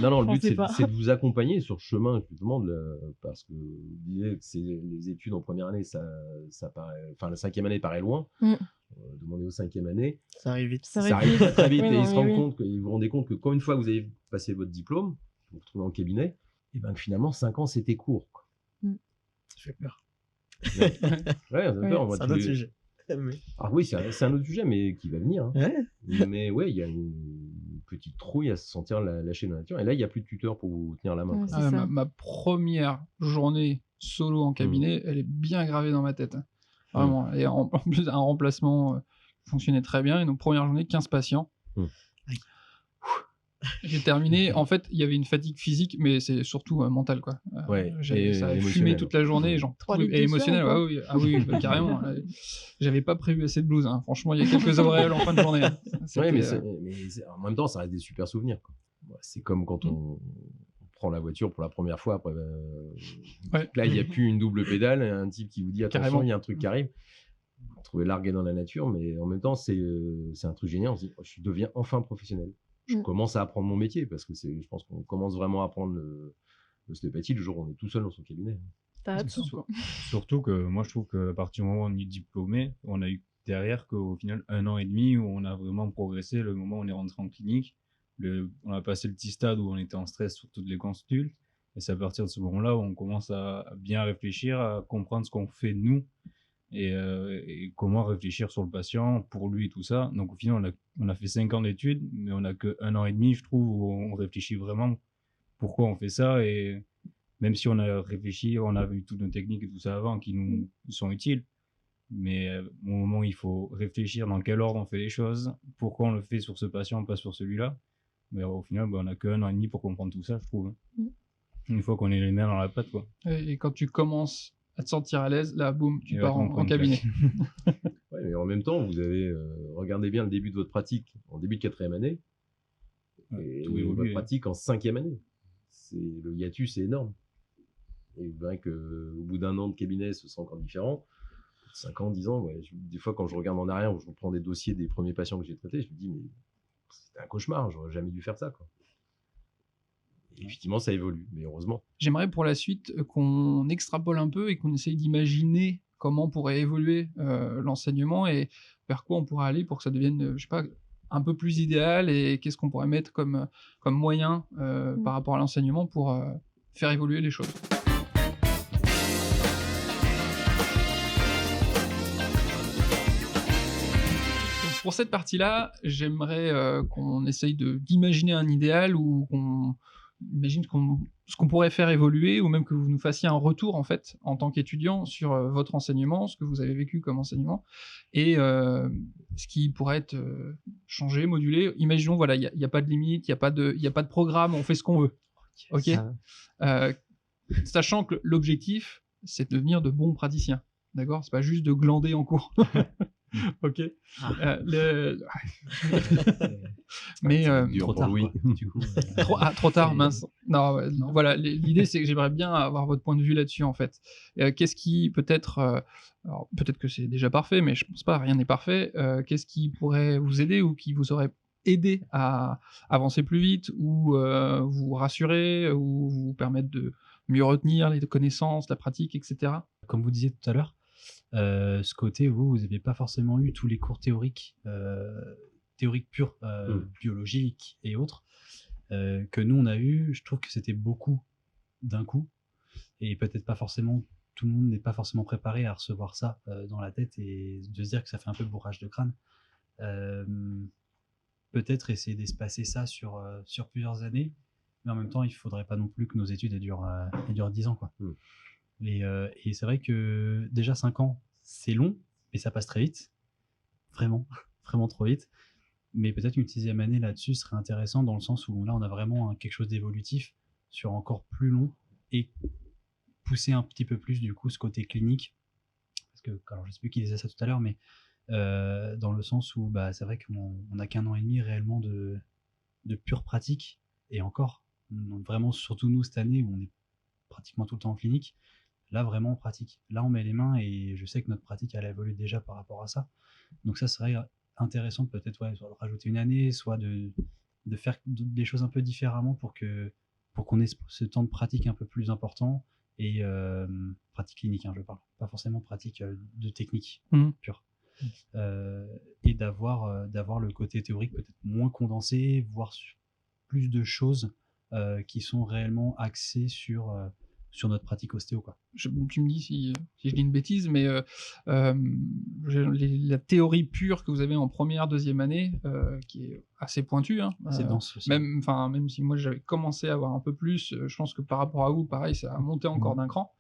Non, le Je but pensais pas. c'est de vous accompagner sur le chemin justement, parce que vous disiez que les études en première année, ça paraît, enfin la 5e année paraît loin. Demandez aux 5e année. Ça arrive vite. Ça Ça arrive très vite Oui, et non, ils se mais rendent oui. compte, ils vous rendez compte que quand une fois que vous avez passé votre diplôme, vous vous retrouvez en cabinet, et ben que finalement 5 ans c'était court. Quoi. Ça fait peur. Ouais, ça fait peur, on voit C'est un tous autre les- sujet. Mais- Ah oui, c'est un autre sujet, mais qui va venir. Hein. Ouais. Mais ouais, il y a une petite trouille à se sentir lâché dans la nature. Et là, il n'y a plus de tuteur pour vous tenir la main. Ouais, quoi. c'est Ah, ça. ma première journée solo en cabinet, elle est bien gravée dans ma tête. Hein. Vraiment. Et en plus, un remplacement fonctionnait très bien. Et donc, première journée, 15 patients. Aïe. J'ai terminé. En fait, il y avait une fatigue physique, mais c'est surtout mentale, quoi. Ouais, Ça et a fumé émotionnel. toute la journée. Genre, 3 et litres de sueur, émotionnel. ou pas Ouais, oui, ah oui, bah, carrément. J'avais pas prévu assez de blues. Hein. Franchement, il y a quelques auréoles en fin de journée. Hein. Ouais, mais, C'était, en même temps, ça reste des super souvenirs. Quoi. C'est comme quand on prend la voiture pour la première fois. Après, Ouais. là, il n'y a plus une double pédale, un type qui vous dit attention, Carrément. il y a un truc qui arrive. Vous vous trouvez largué dans la nature, mais en même temps, c'est un truc génial. On se dit, je deviens enfin professionnel. Je commence à apprendre mon métier parce que je pense qu'on commence vraiment à apprendre l'ostéopathie le jour où on est tout seul dans son cabinet. T'as hâte. Surtout que moi, je trouve qu'à partir du moment où on est diplômé, on a eu derrière qu'au final 1 an et demi où on a vraiment progressé le moment où on est rentré en clinique. On a passé le petit stade où on était en stress sur toutes les consultes. Et c'est à partir de ce moment-là où on commence à bien réfléchir, à comprendre ce qu'on fait nous et comment réfléchir sur le patient, pour lui et tout ça. Donc au final, on a fait 5 ans d'études, mais on n'a que 1 an et demi, je trouve, où on réfléchit vraiment pourquoi on fait ça. Et même si on a réfléchi, on a vu toutes nos techniques et tout ça avant qui nous sont utiles. Mais au moment où il faut réfléchir dans quel ordre on fait les choses, pourquoi on le fait sur ce patient, pas sur celui-là, mais au final, on n'a que 1 an et demi pour comprendre tout ça, je trouve. Une fois qu'on est les mains dans la pâte, quoi. et quand tu commences à te sentir à l'aise, là, boum, tu Et pars là, en cabinet. Ouais, mais en même temps, vous avez regardez bien le début de votre pratique en début de 4e année et tout évolue, votre hein. pratique en 5e année. Le hiatus est énorme. Et vous verrez qu'au bout d'1 an de cabinet, ce sera encore différent. 5 ans, 10 ans, ouais, des fois quand je regarde en arrière, où je reprends des dossiers des premiers patients que j'ai traités, je me dis mais c'était un cauchemar, j'aurais jamais dû faire ça. Quoi. Et effectivement, ça évolue, mais heureusement. J'aimerais pour la suite qu'on extrapole un peu et qu'on essaye d'imaginer comment pourrait évoluer l'enseignement et vers quoi on pourrait aller pour que ça devienne, je sais pas, un peu plus idéal et qu'est-ce qu'on pourrait mettre comme moyen par rapport à l'enseignement pour faire évoluer les choses. Donc, pour cette partie-là, j'aimerais qu'on essaye d'imaginer un idéal ou qu'on imagine ce qu'on pourrait faire évoluer ou même que vous nous fassiez un retour en fait en tant qu'étudiant sur votre enseignement, ce que vous avez vécu comme enseignement et ce qui pourrait être changé, modulé. Imaginons, voilà, il n'y a pas de limite, il n'y a pas de programme, on fait ce qu'on veut. Ok. Sachant que l'objectif, c'est de devenir de bons praticiens. D'accord ? C'est pas juste de glander en cours. Ok. Mais Trop tard. Oui. Du coup, trop tard, mince. Non, voilà. L'idée, c'est que j'aimerais bien avoir votre point de vue là-dessus, en fait. Qu'est-ce qui peut-être, alors peut-être que c'est déjà parfait, mais je pense pas, rien n'est parfait. Qu'est-ce qui pourrait vous aider ou qui vous aurait aidé à avancer plus vite ou vous rassurer ou vous permettre de mieux retenir les connaissances, la pratique, etc. Comme vous disiez tout à l'heure, ce côté, vous n'avez pas forcément eu tous les cours théoriques théorique pure, biologique et autres, que nous on a eu, je trouve que c'était beaucoup d'un coup, et peut-être pas forcément, tout le monde n'est pas forcément préparé à recevoir ça dans la tête et de se dire que ça fait un peu bourrage de crâne. Peut-être essayer d'espacer ça sur plusieurs années, mais en même temps il faudrait pas non plus que nos études elles durent 10 ans, quoi. Et c'est vrai que déjà 5 ans c'est long, mais ça passe très vite, vraiment vraiment trop vite. Mais peut-être une 6e année là-dessus serait intéressant, dans le sens où là on a vraiment quelque chose d'évolutif sur encore plus long, et pousser un petit peu plus du coup ce côté clinique, parce que, alors je sais plus qui disait ça tout à l'heure, mais dans le sens où c'est vrai qu'on n'a qu'1 an et demi réellement de pure pratique, et encore, donc vraiment surtout nous cette année où on est pratiquement tout le temps en clinique, là vraiment on pratique, là on met les mains, et je sais que notre pratique elle évolue déjà par rapport à ça, donc ça serait intéressant peut-être soit de rajouter une année, soit de faire des choses un peu différemment pour qu'on ait ce temps de pratique un peu plus important, et pratique clinique, je parle, pas forcément pratique de technique pure. Et d'avoir le côté théorique peut-être moins condensé, voire plus de choses qui sont réellement axées sur notre pratique ostéo, quoi. Tu me dis si je dis une bêtise, mais la théorie pure que vous avez en première, 2e année, qui est assez pointue, c'est dense aussi. Même si moi j'avais commencé à avoir un peu plus, je pense que par rapport à vous, pareil, ça a monté encore d'un cran.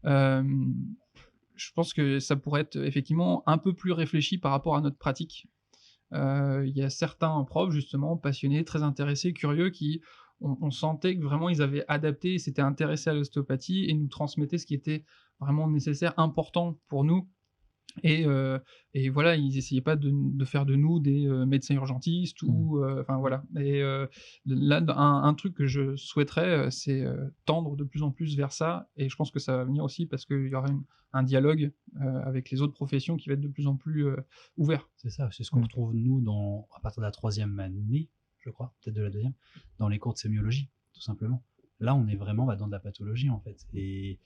Je pense que ça pourrait être effectivement un peu plus réfléchi par rapport à notre pratique. Il y a certains profs, justement, passionnés, très intéressés, curieux, qui on sentait que vraiment ils avaient adapté, s'étaient intéressés à l'ostéopathie et nous transmettaient ce qui était vraiment nécessaire, important pour nous. Et voilà, ils essayaient pas de faire de nous des médecins urgentistes ou enfin voilà. Et là, un truc que je souhaiterais, c'est tendre de plus en plus vers ça, et je pense que ça va venir aussi parce qu'il y aura un dialogue avec les autres professions qui va être de plus en plus ouvert. C'est ça, c'est ce qu'on retrouve nous à partir de la 3e année, je crois, peut-être de la 2e, dans les cours de sémiologie, tout simplement. Là, on est vraiment dans de la pathologie, en fait. Et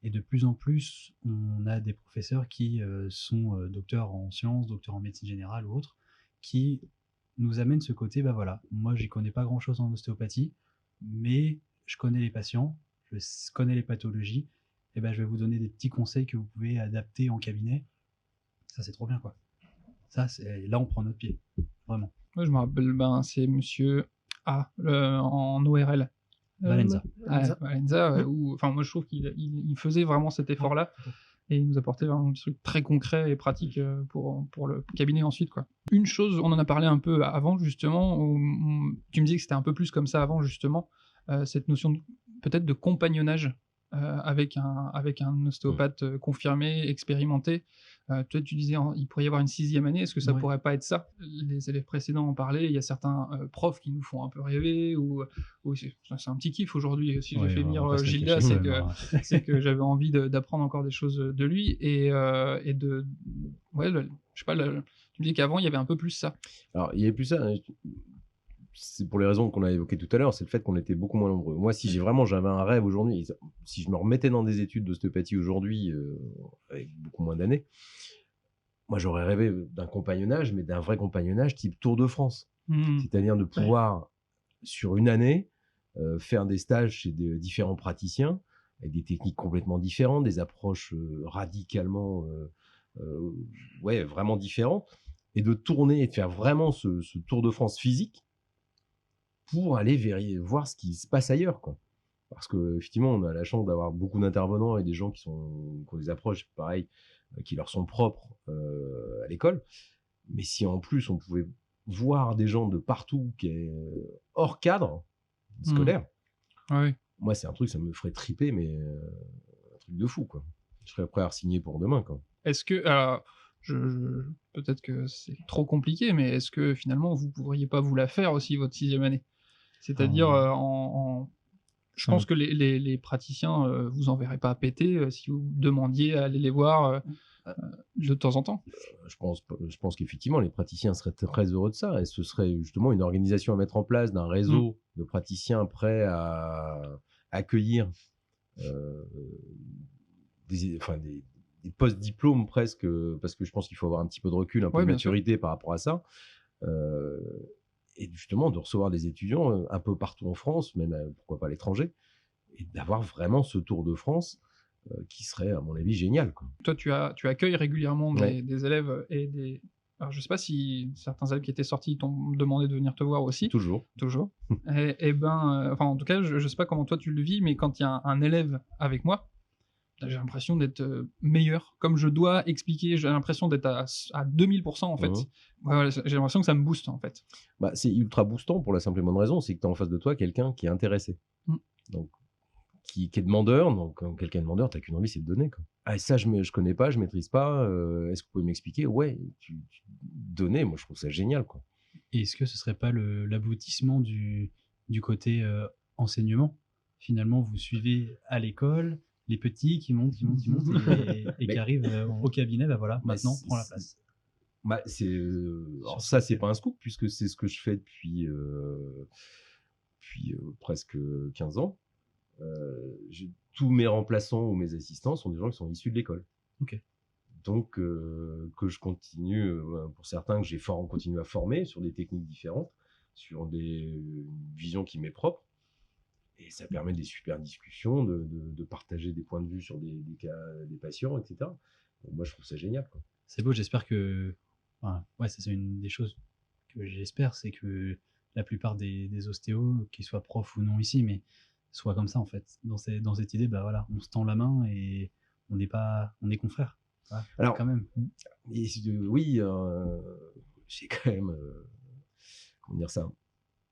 de plus en plus, on a des professeurs qui sont docteurs en sciences, docteurs en médecine générale ou autres, qui nous amènent ce côté, moi j'y connais pas grand-chose en ostéopathie, mais je connais les patients, je connais les pathologies, et je vais vous donner des petits conseils que vous pouvez adapter en cabinet. Ça, c'est trop bien, quoi. Là, on prend notre pied, vraiment. Moi, je me rappelle, c'est monsieur A, en ORL. Valenza. Valenza, moi je trouve qu'il faisait vraiment cet effort-là, et il nous apportait vraiment des trucs très concrets et pratiques pour le cabinet ensuite, quoi. Une chose, on en a parlé un peu avant, justement, où tu me disais que c'était un peu plus comme ça avant, justement, cette notion peut-être de compagnonnage avec un ostéopathe confirmé, expérimenté. Toi, tu disais il pourrait y avoir une 6e année. Est-ce que ça pourrait pas être ça? Les élèves précédents en parlaient. Il y a certains profs qui nous font un peu rêver, ou c'est un petit kiff aujourd'hui. Si j'ai fait venir Gilda, c'est que j'avais envie d'apprendre encore des choses de lui, et de je sais pas. Tu me dis qu'avant il y avait un peu plus ça. Alors il y avait plus ça. C'est pour les raisons qu'on a évoquées tout à l'heure, c'est le fait qu'on était beaucoup moins nombreux. Moi, si j'avais un rêve aujourd'hui, si je me remettais dans des études d'ostéopathie aujourd'hui, avec beaucoup moins d'années, moi j'aurais rêvé d'un compagnonnage, mais d'un vrai compagnonnage type Tour de France. C'est-à-dire de pouvoir, sur une année, faire des stages chez des différents praticiens, avec des techniques complètement différentes, des approches radicalement, vraiment différentes, et de tourner et de faire vraiment ce Tour de France physique, pour aller voir ce qui se passe ailleurs, quoi. Parce qu'effectivement, on a la chance d'avoir beaucoup d'intervenants et des gens qui ont des approches, pareil, qui leur sont propres à l'école. Mais si en plus, on pouvait voir des gens de partout qui est hors cadre scolaire, moi, c'est un truc, ça me ferait triper, mais un truc de fou, quoi. Je serais prêt à re-signer pour demain, quoi. Est-ce que... peut-être que c'est trop compliqué, mais est-ce que finalement, vous pourriez pas vous la faire aussi, votre 6e année? C'est-à-dire, je pense que les praticiens vous enverraient pas à péter si vous demandiez à aller les voir de temps en temps. Je pense qu'effectivement, les praticiens seraient très heureux de ça, et ce serait justement une organisation à mettre en place d'un réseau de praticiens prêts à accueillir des post-diplômes presque, parce que je pense qu'il faut avoir un petit peu de recul, un peu de maturité par rapport à ça. Et justement de recevoir des étudiants un peu partout en France, même pourquoi pas à l'étranger, et d'avoir vraiment ce tour de France qui serait à mon avis génial, quoi. Toi, tu accueilles régulièrement Ouais. des élèves et des... Alors, je sais pas si certains élèves qui étaient sortis t'ont demandé de venir te voir aussi. Toujours. Et ben, enfin, en tout cas, je sais pas comment toi tu le vis, mais quand il y a un élève avec moi, j'ai l'impression d'être meilleur. Comme je dois expliquer, j'ai l'impression d'être à 2000% en fait. Mhm. Ouais, voilà, j'ai l'impression que ça me booste en fait. Bah, c'est ultra boostant pour la simple et bonne raison, c'est que tu as en face de toi quelqu'un qui est intéressé. Mm. Donc, qui est demandeur. Donc, quand quelqu'un est demandeur, tu n'as qu'une envie, c'est de donner, quoi. Ah, ça, je connais pas, je maîtrise pas. Est-ce que vous pouvez m'expliquer? Ouais, donner, moi, je trouve ça génial, quoi. Et est-ce que ce serait pas l'aboutissement du côté enseignement? Finalement, vous suivez à l'école les petits qui montent et qui arrivent au cabinet, bah voilà, maintenant, prends la place. Bah, alors ça, c'est pas un scoop, puisque c'est ce que je fais depuis presque 15 ans. Tous mes remplaçants ou mes assistants sont des gens qui sont issus de l'école. Ok. Donc, que je continue, pour certains, que j'ai continué à former sur des techniques différentes, sur une vision qui m'est propre. Et ça permet des super discussions, de partager des points de vue sur des cas, des patients, etc. Donc, moi, je trouve ça génial, quoi. C'est beau, j'espère que... Enfin, ouais, ça, c'est une des choses que j'espère, c'est que la plupart des ostéos, qu'ils soient profs ou non ici, mais soient comme ça, en fait. Dans cette idée, bah voilà, on se tend la main et on est confrères. Ouais, alors, quand même. Oui, j'ai quand même, comment dire ça,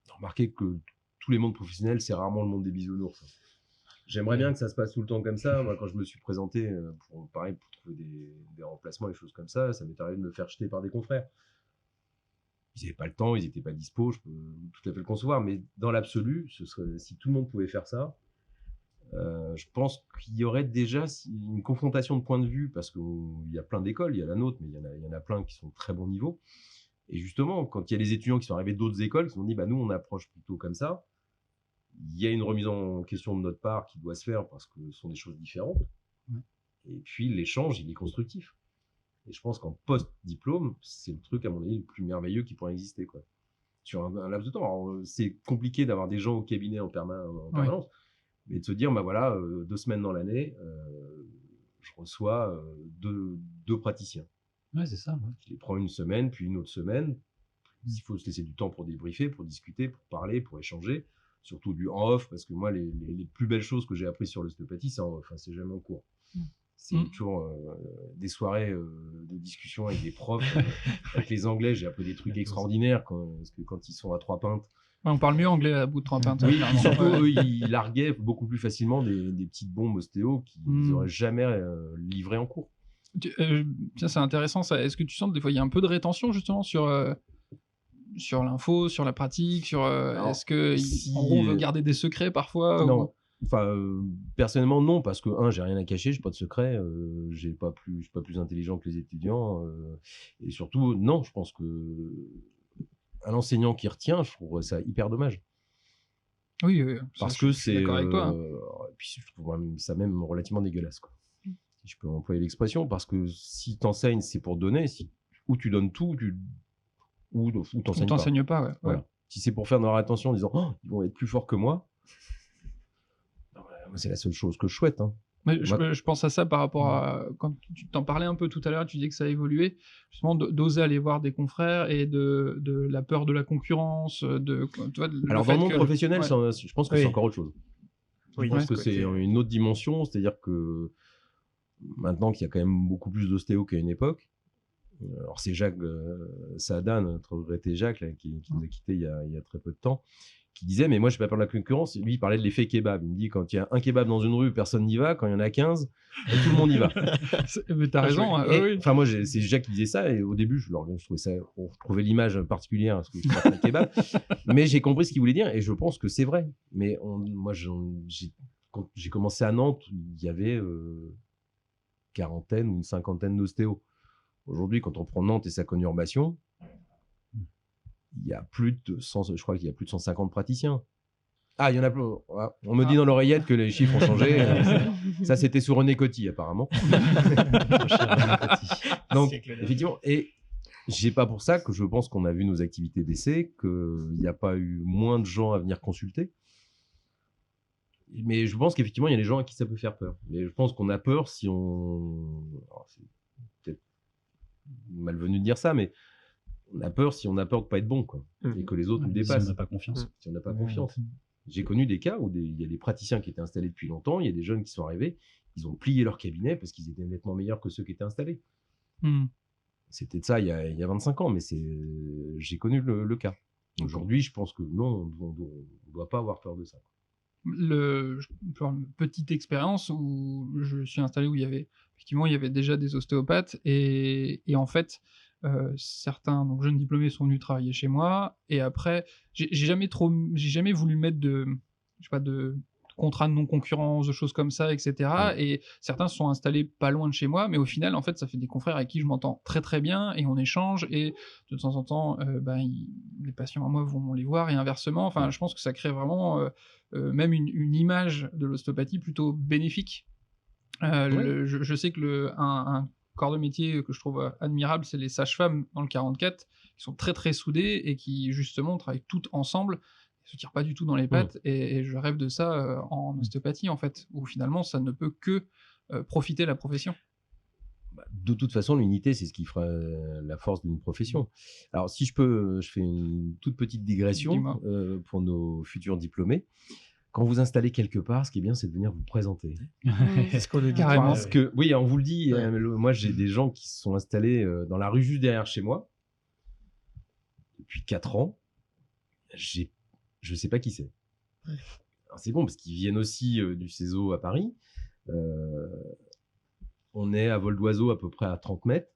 remarqué que tous les mondes professionnels, c'est rarement le monde des bisounours. J'aimerais bien que ça se passe tout le temps comme ça. Moi, quand je me suis présenté pour trouver des remplacements, des choses comme ça m'est arrivé de me faire jeter par des confrères. Ils n'avaient pas le temps, ils n'étaient pas dispo, je peux tout à fait le concevoir, mais dans l'absolu, si tout le monde pouvait faire ça, je pense qu'il y aurait déjà une confrontation de points de vue, parce qu'il y a plein d'écoles, il y a la nôtre, mais il y en a plein qui sont de très bon niveau. Et justement, quand il y a des étudiants qui sont arrivés d'autres écoles, qui se sont dit, bah, nous, on approche plutôt comme ça, il y a une remise en question de notre part qui doit se faire, parce que ce sont des choses différentes. Ouais. Et puis, l'échange, il est constructif. Et je pense qu'en post-diplôme, c'est le truc, à mon avis, le plus merveilleux qui pourrait exister, quoi. Sur un laps de temps. Alors, c'est compliqué d'avoir des gens au cabinet en permanence, mais de se dire, bah voilà, 2 semaines dans l'année, je reçois 2 praticiens. Ouais, c'est ça. Ouais. Je les prends une semaine, puis une autre semaine. Il faut se laisser du temps pour débriefer, pour discuter, pour parler, pour échanger. Surtout du en off, parce que moi, les plus belles choses que j'ai apprises sur l'ostéopathie, c'est en off, hein, c'est jamais en cours. C'est toujours des soirées de discussion avec des profs. Avec les Anglais, j'ai appris des trucs extraordinaires, parce que quand ils sont à 3 pintes. Ouais, on parle mieux anglais à bout de 3 pintes. Oui, surtout eux, ils larguaient beaucoup plus facilement des petites bombes ostéo qu'ils n'auraient jamais livrées en cours. Ça, c'est intéressant. Ça. Est-ce que tu sens que des fois, il y a un peu de rétention justement sur l'info, sur la pratique, est-ce qu'on veut garder des secrets parfois? Non. Enfin, personnellement, non, parce que, j'ai rien à cacher, j'ai pas de secret, je suis pas plus intelligent que les étudiants, et surtout, non, je pense que un enseignant qui retient, je trouve ça hyper dommage. Oui, parce que c'est. D'accord avec toi. Et puis, je trouve ça même relativement dégueulasse, quoi. Si je peux employer l'expression, parce que si t'enseignes, c'est pour donner, ou tu donnes tout, ou t'enseignes pas. Ouais. Voilà. Si c'est pour faire de leur attention en disant, ils vont être plus forts que moi. C'est la seule chose que je souhaite. Hein. Mais je pense à ça par rapport à... Quand tu t'en parlais un peu tout à l'heure, tu disais que ça a évolué, justement, d'oser aller voir des confrères et de la peur de la concurrence. Alors, dans le monde professionnel, je pense que c'est encore autre chose. Je pense que c'est une autre dimension, c'est-à-dire que maintenant qu'il y a quand même beaucoup plus d'ostéo qu'à une époque, alors c'est Jacques Saada, notre regretté Jacques, là, qui nous a quittés il y a très peu de temps, qui disait, mais moi je n'ai pas peur de la concurrence. Lui, il parlait de l'effet kebab. Il me dit, quand il y a un kebab dans une rue, personne n'y va. Quand il y en a 15, tout le monde y va. Mais t'as raison. Enfin, moi, c'est Jacques qui disait ça, et au début, je trouvais l'image particulière, parce que je ne pas le kebab. Mais j'ai compris ce qu'il voulait dire, et je pense que c'est vrai. Mais moi, quand j'ai commencé à Nantes, il y avait 40 ou une 50aine d'ostéos. Aujourd'hui, quand on prend Nantes et sa conurbation, il y a plus de 100, je crois qu'il y a plus de 150 praticiens. Ah, il y en a plus. On me dit dans l'oreillette que les chiffres ont changé. Ça, c'était sous René Coty, apparemment. Donc, effectivement. Et J'ai pas pour ça que je pense qu'on a vu nos activités baisser, qu'il n'y a pas eu moins de gens à venir consulter. Mais je pense qu'effectivement, il y a des gens à qui ça peut faire peur. Mais je pense qu'on a peur si on... Alors, c'est peut-être malvenu de dire ça, mais on a peur si on a peur de ne pas être bon, quoi. Et que les autres nous dépassent. Si on n'a pas confiance. Si on n'a pas confiance. J'ai connu des cas où il y a des praticiens qui étaient installés depuis longtemps, il y a des jeunes qui sont arrivés, ils ont plié leur cabinet parce qu'ils étaient nettement meilleurs que ceux qui étaient installés. C'était de ça il y a 25 ans, mais j'ai connu le cas. Aujourd'hui, je pense que non, on ne doit pas avoir peur de ça. Je peux avoir une petite expérience où je suis installé où il y avait déjà des ostéopathes et en fait certains donc jeunes diplômés sont venus travailler chez moi et après j'ai jamais voulu mettre de contrat de non-concurrence, de choses comme ça, etc. Et certains se sont installés pas loin de chez moi, mais au final, en fait, ça fait des confrères avec qui je m'entends très très bien et on échange et de temps en temps, les patients à moi vont les voir et inversement. Enfin, je pense que ça crée vraiment même une image de l'ostéopathie plutôt bénéfique. Je sais que un corps de métier que je trouve admirable, c'est les sages-femmes dans le 44, qui sont très très soudées et qui justement travaillent toutes ensemble. Se tire pas du tout dans les pattes et je rêve de ça en ostéopathie en fait, où finalement ça ne peut que profiter la profession. De toute façon, l'unité, c'est ce qui fera la force d'une profession. Alors, si je peux, je fais une toute petite digression pour nos futurs diplômés. Quand vous installez quelque part, ce qui est bien, c'est de venir vous présenter. Est-ce qu'on le dit carrément? Parce que, oui, on vous le dit. Moi, j'ai des gens qui se sont installés dans la rue juste derrière chez moi depuis 4 ans. Je ne sais pas qui c'est. Alors, c'est bon parce qu'ils viennent aussi du CESO à Paris. On est à vol d'oiseau à peu près à 30 mètres.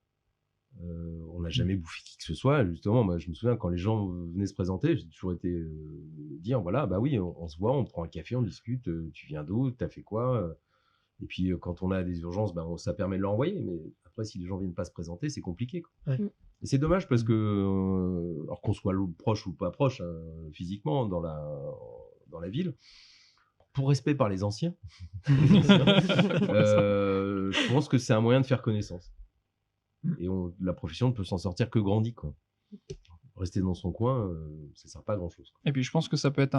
On n'a jamais bouffé qui que ce soit. Justement, moi, je me souviens quand les gens venaient se présenter, j'ai toujours été dire voilà, bah oui, on se voit, on prend un café, on discute. Tu viens d'où? T'as fait quoi? Et puis quand on a des urgences, ça permet de leur envoyer. Mais après, si les gens viennent pas se présenter, c'est compliqué, quoi. Et c'est dommage parce que, alors qu'on soit proche ou pas proche physiquement dans la ville, pour respect par les anciens, je pense que c'est un moyen de faire connaissance. Et la profession ne peut s'en sortir que grandie, quoi. Rester dans son coin, ça ne sert pas à grand-chose. Et puis je pense que ça peut être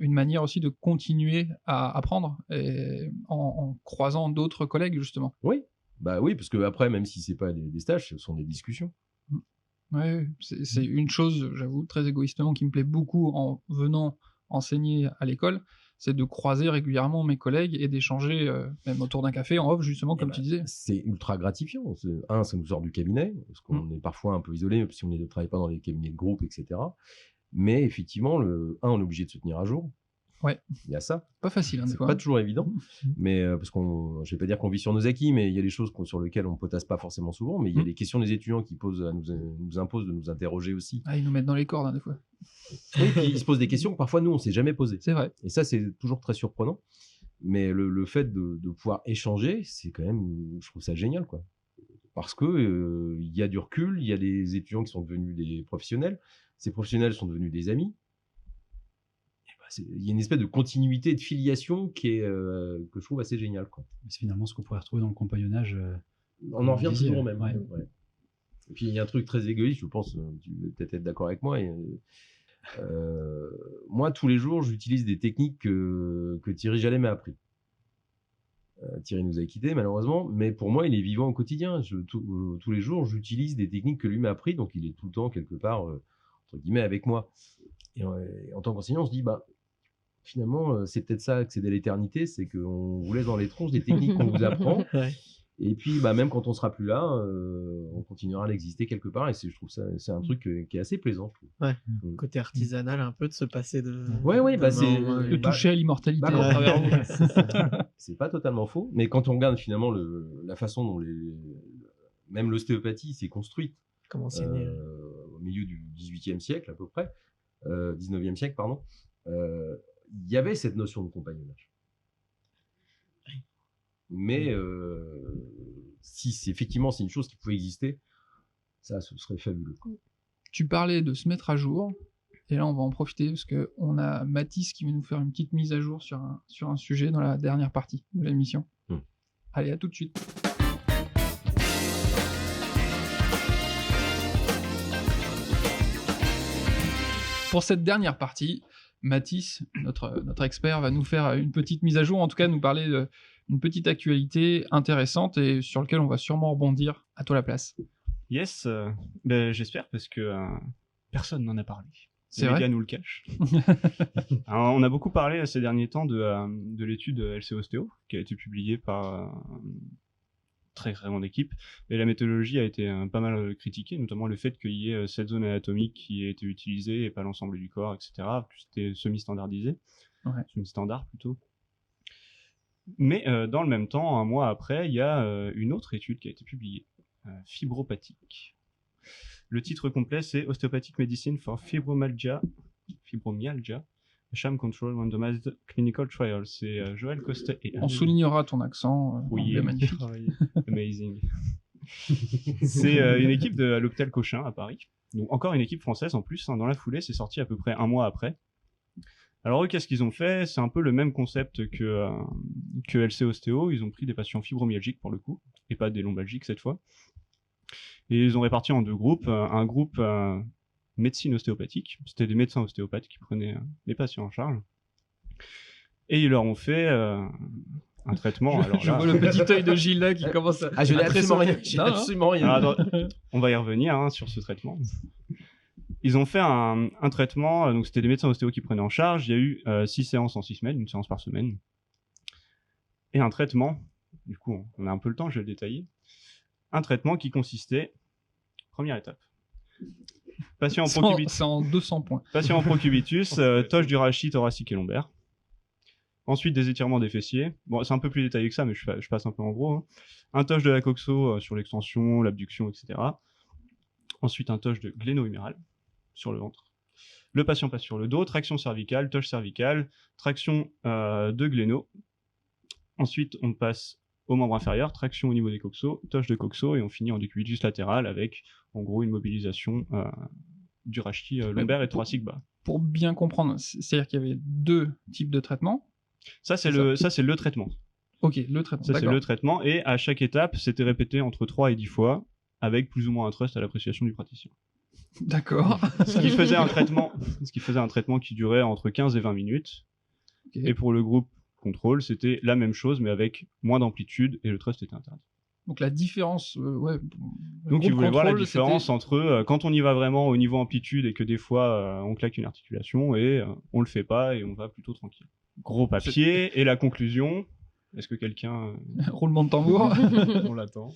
une manière aussi de continuer à apprendre en croisant d'autres collègues, justement. Oui, parce que après, même si c'est pas des stages, ce sont des discussions. Ouais, c'est une chose, j'avoue, très égoïstement, qui me plaît beaucoup en venant enseigner à l'école, c'est de croiser régulièrement mes collègues et d'échanger, même autour d'un café, en off, justement, comme tu disais. C'est ultra gratifiant. Ça nous sort du cabinet, parce qu'on est parfois un peu isolé, si on ne travaille pas dans les cabinets de groupe, etc. Mais effectivement, on est obligé de se tenir à jour. Ouais. Il y a ça. Pas facile, c'est pas toujours évident. Mais parce je vais pas dire qu'on vit sur nos acquis, mais il y a des choses sur lesquelles on potasse pas forcément souvent. Mais il y a des questions des étudiants qui nous imposent de nous interroger aussi. Ils nous mettent dans les cordes, des fois. Oui, puis ils se posent des questions que parfois nous on s'est jamais posées. C'est vrai. Et ça, c'est toujours très surprenant. Mais le fait de pouvoir échanger, c'est quand même, je trouve ça génial, quoi. Parce que il y a du recul, il y a des étudiants qui sont devenus des professionnels. Ces professionnels sont devenus des amis. Il y a une espèce de continuité, de filiation que je trouve assez géniale, quoi. C'est finalement ce qu'on pourrait retrouver dans le compagnonnage. On en revient toujours au même. Ouais. Ouais. Et puis il y a un truc très égoïste, je pense, tu vas peut-être être d'accord avec moi. Moi, tous les jours, j'utilise des techniques que Thierry Jallet m'a appris. Thierry nous a quittés, malheureusement, mais pour moi, il est vivant au quotidien. Tous les jours, j'utilise des techniques que lui m'a appris, donc il est tout le temps, quelque part, entre guillemets, avec moi. Et en tant qu'enseignant, on se dit, finalement, c'est peut-être ça, accéder à l'éternité, c'est qu'on vous laisse dans les tronches des techniques qu'on vous apprend. Et puis, même quand on sera plus là, on continuera à exister quelque part. Et je trouve ça, c'est un truc qui est assez plaisant. Ouais. Côté artisanal, un peu de se passer de. De toucher à l'immortalité. C'est pas totalement faux. Mais quand on regarde finalement la façon dont même l'ostéopathie s'est construite. Comment c'est né au milieu du 18e siècle à peu près, 19e siècle, pardon. Il y avait cette notion de compagnonnage. Mais si effectivement c'est une chose qui pouvait exister, ça, ce serait fabuleux. Tu parlais de se mettre à jour, et là on va en profiter parce qu'on a Mathis qui va nous faire une petite mise à jour sur un sujet dans la dernière partie de l'émission. Allez, à tout de suite. Pour cette dernière partie, Mathis, notre expert, va nous faire une petite mise à jour, en tout cas nous parler d'une petite actualité intéressante et sur laquelle on va sûrement rebondir. À toi la place. Yes, j'espère parce que personne n'en a parlé. C'est Les vrai médias nous le cachent. Alors, on a beaucoup parlé ces derniers temps de l'étude LC Ostéo qui a été publiée par très grande équipe. Et la méthodologie a été pas mal critiquée, notamment le fait qu'il y ait cette zone anatomique qui ait été utilisée et pas l'ensemble du corps, etc. C'était semi-standardisé, semi-standard plutôt. Mais dans le même temps, un mois après, il y a une autre étude qui a été publiée, fibropathique. Le titre complet, c'est Osteopathic Medicine for Fibromyalgia, Sham Control Randomized Clinical Trial. C'est Joël Costet et... On soulignera ton accent. Oui, magnifique. Amazing. C'est une équipe de l'hôpital Cochin à Paris. Donc encore une équipe française en plus. Dans la foulée, c'est sorti à peu près un mois après. Alors eux, qu'est-ce qu'ils ont fait? C'est un peu le même concept que LC Ostéo. Ils ont pris des patients fibromyalgiques pour le coup, et pas des lombalgiques cette fois. Et ils ont réparti en deux groupes. Un groupe médecine ostéopathique, c'était des médecins ostéopathes qui prenaient les patients en charge. Et ils leur ont fait un traitement. Je vois le petit œil de Gilles là qui commence à... Ah, je n'ai absolument rien. Non, absolument rien. Alors, on va y revenir sur ce traitement. Ils ont fait un traitement, donc c'était des médecins ostéo qui prenaient en charge. Il y a eu 6 séances en 6 semaines, une séance par semaine. Et un traitement, du coup on a un peu le temps, je vais le détailler. Un traitement qui consistait, première étape, patient en procubitus. C'est en 200 points. Patient en procubitus, toche du rachis thoracique et lombaire. Ensuite, des étirements des fessiers. Bon, c'est un peu plus détaillé que ça, mais je passe un peu en gros. Un toche de la coxo sur l'extension, l'abduction, etc. Ensuite, un toche de gléno-huméral sur le ventre. Le patient passe sur le dos, traction cervicale, toche cervicale, traction de gléno. Ensuite, on passe au membre inférieur, traction au niveau des coxos, toche de coxo, et on finit en décubitus latéral avec, en gros, une mobilisation du rachis lombaire et thoracique bas. Pour bien comprendre, c'est-à-dire qu'il y avait 2 types de traitements. Ça, c'est le traitement. Ok, le traitement. Ça, c'est le traitement, et à chaque étape, c'était répété entre 3 et 10 fois, avec plus ou moins un trust à l'appréciation du praticien. D'accord. Ce qui faisait un traitement qui durait entre 15 et 20 minutes. Okay. Et pour le groupe contrôle, c'était la même chose, mais avec moins d'amplitude, et le trust était interdit. Donc la différence, Donc ils voulaient voir la différence entre quand on y va vraiment au niveau amplitude et que des fois on claque une articulation et on le fait pas et on va plutôt tranquille. Gros papier, et la conclusion, est-ce que quelqu'un... Roulement de tambour. On l'attend.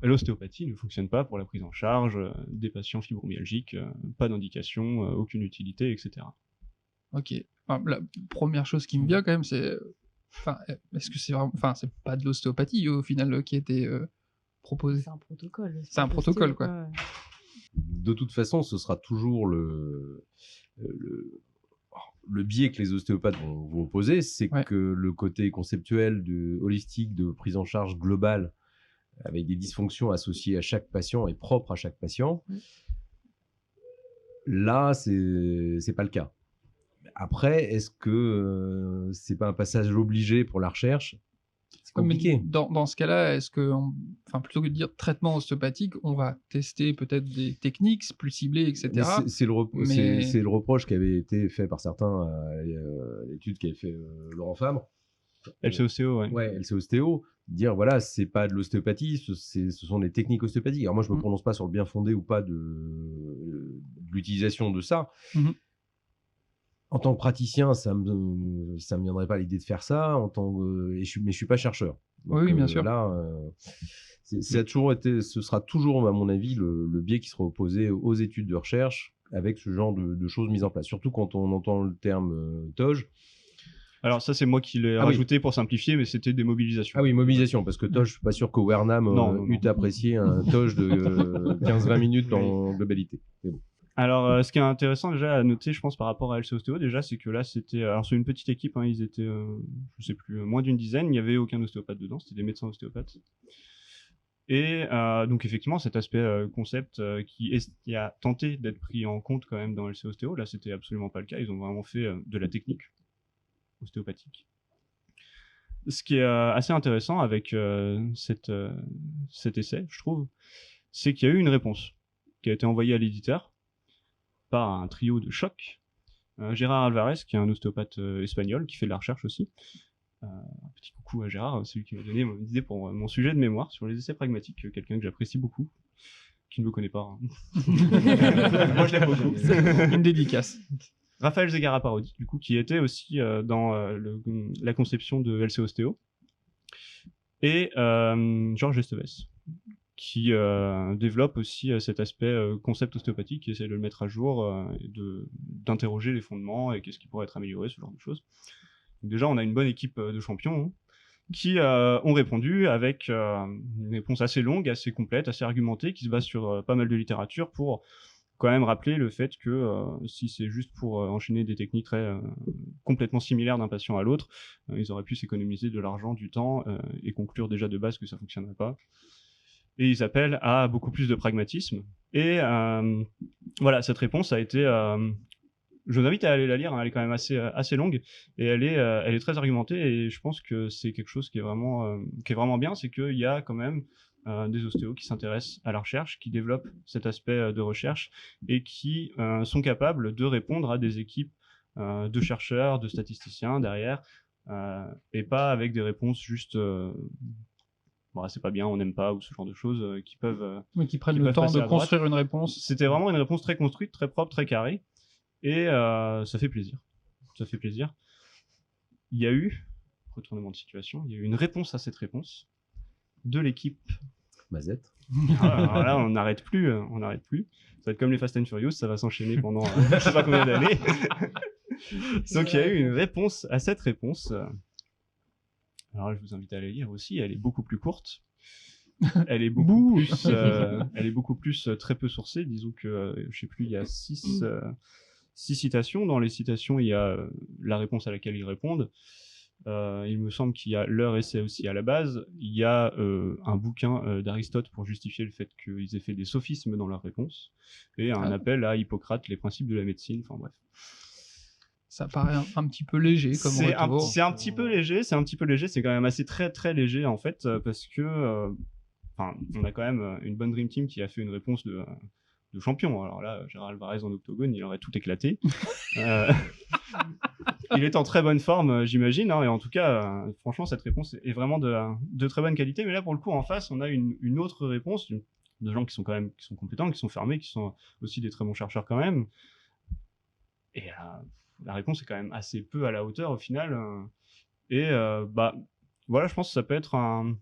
L'ostéopathie ne fonctionne pas pour la prise en charge des patients fibromyalgiques, pas d'indication, aucune utilité, etc. Ok. Enfin, la première chose qui me vient quand même, c'est... Enfin, est-ce que c'est vraiment... Enfin, c'est pas de l'ostéopathie au final qui a été proposé. C'est un protocole. C'est un protocole, quoi. Ouais. De toute façon, ce sera toujours le biais que les ostéopathes vont opposer, c'est que le côté conceptuel, holistique, de prise en charge globale, avec des dysfonctions associées à chaque patient et propres à chaque patient, là, c'est pas le cas. Après, est-ce que c'est pas un passage obligé pour la recherche? C'est compliqué. Mais dans ce cas-là, est-ce que, plutôt que de dire traitement ostéopathique, on va tester peut-être des techniques plus ciblées, etc. C'est le reproche qui avait été fait par certains à l'étude qu'avait fait Laurent Fabre. LC Ostéo, ouais, LC Ostéo. Dire, voilà, c'est pas de l'ostéopathie, ce sont des techniques ostéopathiques. Alors moi, je me prononce pas sur le bien fondé ou pas de l'utilisation de ça. En tant que praticien, ça me viendrait pas l'idée de faire ça. Mais je suis pas chercheur. Donc, oui, bien sûr. Là, ce sera toujours, à mon avis, le biais qui sera opposé aux études de recherche avec ce genre de choses mises en place. Surtout quand on entend le terme TOJ. Alors ça, c'est moi qui l'ai rajouté pour simplifier, mais c'était des mobilisations. Ah oui, mobilisation, parce que TOJ, je suis pas sûr qu'au Wernham eût apprécié un TOJ de 15-20 minutes en globalité. Mais bon. Alors, ce qui est intéressant déjà à noter, je pense, par rapport à LC Ostéo, déjà, c'est que là, c'était une petite équipe, ils étaient, je sais plus, moins d'une dizaine, il n'y avait aucun ostéopathe dedans, c'était des médecins ostéopathes. Et donc, effectivement, cet aspect concept qui a tenté d'être pris en compte quand même dans LC Ostéo, là, c'était absolument pas le cas, ils ont vraiment fait de la technique ostéopathique. Ce qui est assez intéressant avec cet essai, je trouve, c'est qu'il y a eu une réponse qui a été envoyée à l'éditeur, par un trio de choc. Gérard Alvarez, qui est un ostéopathe espagnol, qui fait de la recherche aussi. Un petit coucou à Gérard, celui qui m'a donné mon idée pour mon sujet de mémoire sur les essais pragmatiques, quelqu'un que j'apprécie beaucoup, qui ne me connaît pas. Hein. Moi, je l'aime beaucoup. Une dédicace. Raphaël Zegara-Parodi, du coup, qui était aussi dans la conception de LC Ostéo. Et Georges Esteves, qui développe aussi cet aspect concept ostéopathique, qui essaie de le mettre à jour, et d'interroger les fondements et qu'est-ce qui pourrait être amélioré, ce genre de choses. Donc déjà, on a une bonne équipe de champions, hein, qui ont répondu avec une réponse assez longue, assez complète, assez argumentée, qui se base sur pas mal de littérature pour quand même rappeler le fait que si c'est juste pour enchaîner des techniques complètement similaires d'un patient à l'autre, ils auraient pu s'économiser de l'argent, du temps et conclure déjà de base que ça fonctionnerait pas. Et ils appellent à beaucoup plus de pragmatisme. Et voilà, cette réponse a été... je vous invite à aller la lire, hein, elle est quand même assez longue et elle est très argumentée, et je pense que c'est quelque chose qui est vraiment bien, c'est qu'il y a quand même des ostéos qui s'intéressent à la recherche, qui développent cet aspect de recherche et qui sont capables de répondre à des équipes de chercheurs, de statisticiens derrière, et pas avec des réponses juste bon, c'est pas bien, on n'aime pas, ou ce genre de choses qui peuvent qui prennent le temps de construire une réponse. C'était vraiment une réponse très construite, très propre, très carrée, et ça fait plaisir. Ça fait plaisir. Il y a eu, retournement de situation, il y a eu une réponse à cette réponse de l'équipe Mazette. Alors là, on n'arrête plus. Ça va être comme les Fast and Furious, ça va s'enchaîner pendant je sais pas combien d'années. Donc il y a eu une réponse à cette réponse. Alors là, je vous invite à la lire aussi. Elle est beaucoup plus courte. Elle est beaucoup plus très peu sourcée. Disons que je sais plus, il y a 6 citations. Dans les citations, il y a la réponse à laquelle ils répondent. Il me semble qu'il y a leur essai aussi à la base. Il y a un bouquin d'Aristote pour justifier le fait qu'ils aient fait des sophismes dans leur réponse, et un appel à Hippocrate, les principes de la médecine. Enfin bref. Ça paraît un petit peu léger comme retour. C'est un petit peu léger. C'est quand même assez très léger en fait, parce que on a quand même une bonne Dream Team qui a fait une réponse de champion. Alors là, Gérard Alvarez en octogone, il aurait tout éclaté. Il est en très bonne forme, j'imagine, hein, et en tout cas, franchement, cette réponse est vraiment de très bonne qualité. Mais là, pour le coup, en face, on a une autre réponse de gens qui sont compétents, qui sont fermés, qui sont aussi des très bons chercheurs quand même. Et la réponse est quand même assez peu à la hauteur au final. Voilà, je pense que ça peut être un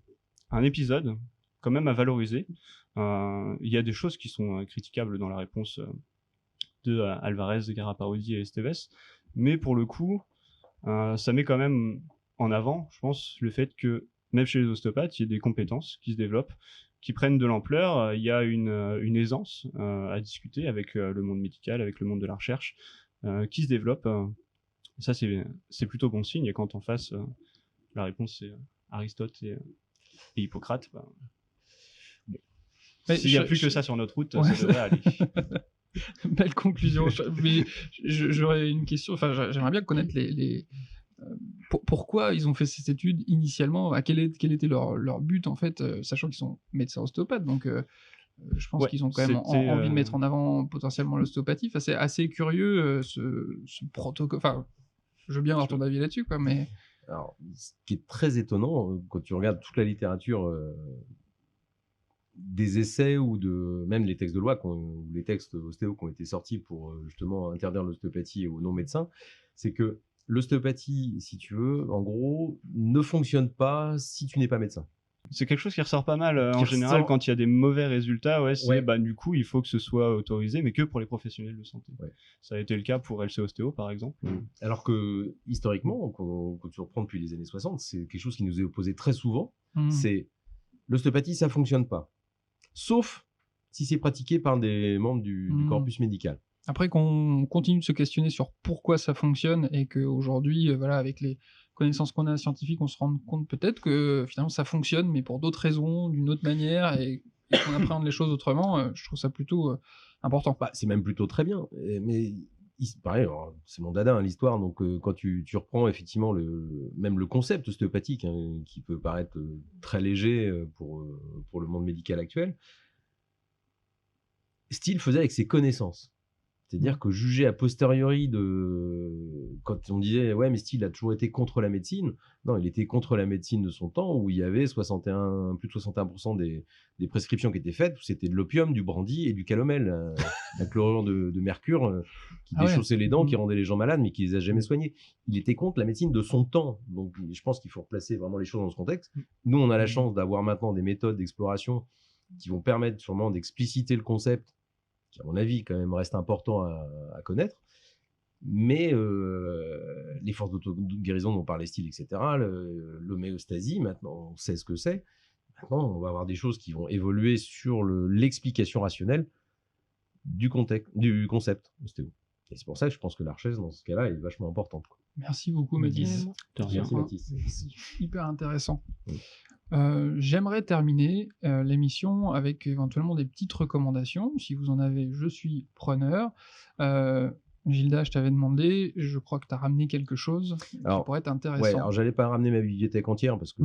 épisode quand même à valoriser. Il y a des choses qui sont critiquables dans la réponse de Alvarez, Zegara-Parodi et Esteves, mais pour le coup, ça met quand même en avant, je pense, le fait que même chez les ostéopathes, il y a des compétences qui se développent, qui prennent de l'ampleur. Il y a une aisance à discuter avec le monde médical, avec le monde de la recherche, qui se développe. Ça, c'est plutôt bon signe. Et quand en face, la réponse c'est Aristote et Hippocrate, s'il n'y a plus que ça sur notre route, ça devrait aller. Belle conclusion. Mais j'aurais une question. Enfin, j'aimerais bien connaître pourquoi ils ont fait cette étude initialement. Quel était leur but en fait, sachant qu'ils sont médecins ostéopathes. Donc, je pense qu'ils ont quand même envie de mettre en avant potentiellement l'ostéopathie. Enfin, c'est assez curieux ce protocole. Enfin, je veux bien avoir ton avis là-dessus, quoi. Mais alors, ce qui est très étonnant quand tu regardes toute la littérature. Des essais ou même les textes de loi ou les textes ostéo qui ont été sortis pour justement interdire l'ostéopathie aux non-médecins, c'est que l'ostéopathie, si tu veux, en gros, ne fonctionne pas si tu n'es pas médecin. C'est quelque chose qui ressort pas mal en général quand il y a des mauvais résultats. Du coup, il faut que ce soit autorisé, mais que pour les professionnels de santé. Ouais. Ça a été le cas pour LC Ostéo, par exemple. Alors que, historiquement, quand tu reprends depuis les années 60, c'est quelque chose qui nous est opposé très souvent. C'est l'ostéopathie, ça fonctionne pas. Sauf si c'est pratiqué par des membres du corpus médical. Après qu'on continue de se questionner sur pourquoi ça fonctionne et qu'aujourd'hui, avec les connaissances qu'on a scientifiques, on se rend compte peut-être que finalement ça fonctionne, mais pour d'autres raisons, d'une autre manière, et qu'on appréhende les choses autrement, je trouve ça plutôt important. C'est même plutôt très bien. Mais pareil, c'est mon dada, l'histoire. Donc quand tu reprends effectivement même le concept ostéopathique, qui peut paraître très léger pour le monde médical actuel, Steele faisait avec ses connaissances. C'est-à-dire que juger a posteriori quand on disait ouais mais Steele a toujours été contre la médecine, non, il était contre la médecine de son temps où il y avait plus de 61% des prescriptions qui étaient faites où c'était de l'opium, du brandy et du calomel, un chlorure de mercure qui déchaussait les dents, qui rendait les gens malades mais qui les a jamais soignés. Il était contre la médecine de son temps, donc je pense qu'il faut replacer vraiment les choses dans ce contexte. Nous on a la chance d'avoir maintenant des méthodes d'exploration qui vont permettre sûrement d'expliciter le concept qui à mon avis quand même reste important à connaître, mais les forces d'auto-guérison dont parlait Steele, etc., l'homéostasie, maintenant on sait ce que c'est, maintenant on va avoir des choses qui vont évoluer sur l'explication rationnelle du concept ostéo. Et c'est pour ça que je pense que l'archèse dans ce cas-là est vachement importante, quoi. Merci beaucoup Mathis. Merci Mathis. C'est hyper intéressant. J'aimerais terminer l'émission avec éventuellement des petites recommandations. Si vous en avez, je suis preneur. Gilda, je t'avais demandé, je crois que tu as ramené quelque chose qui pourrait être intéressant. Ouais, alors j'allais pas ramener ma bibliothèque entière parce que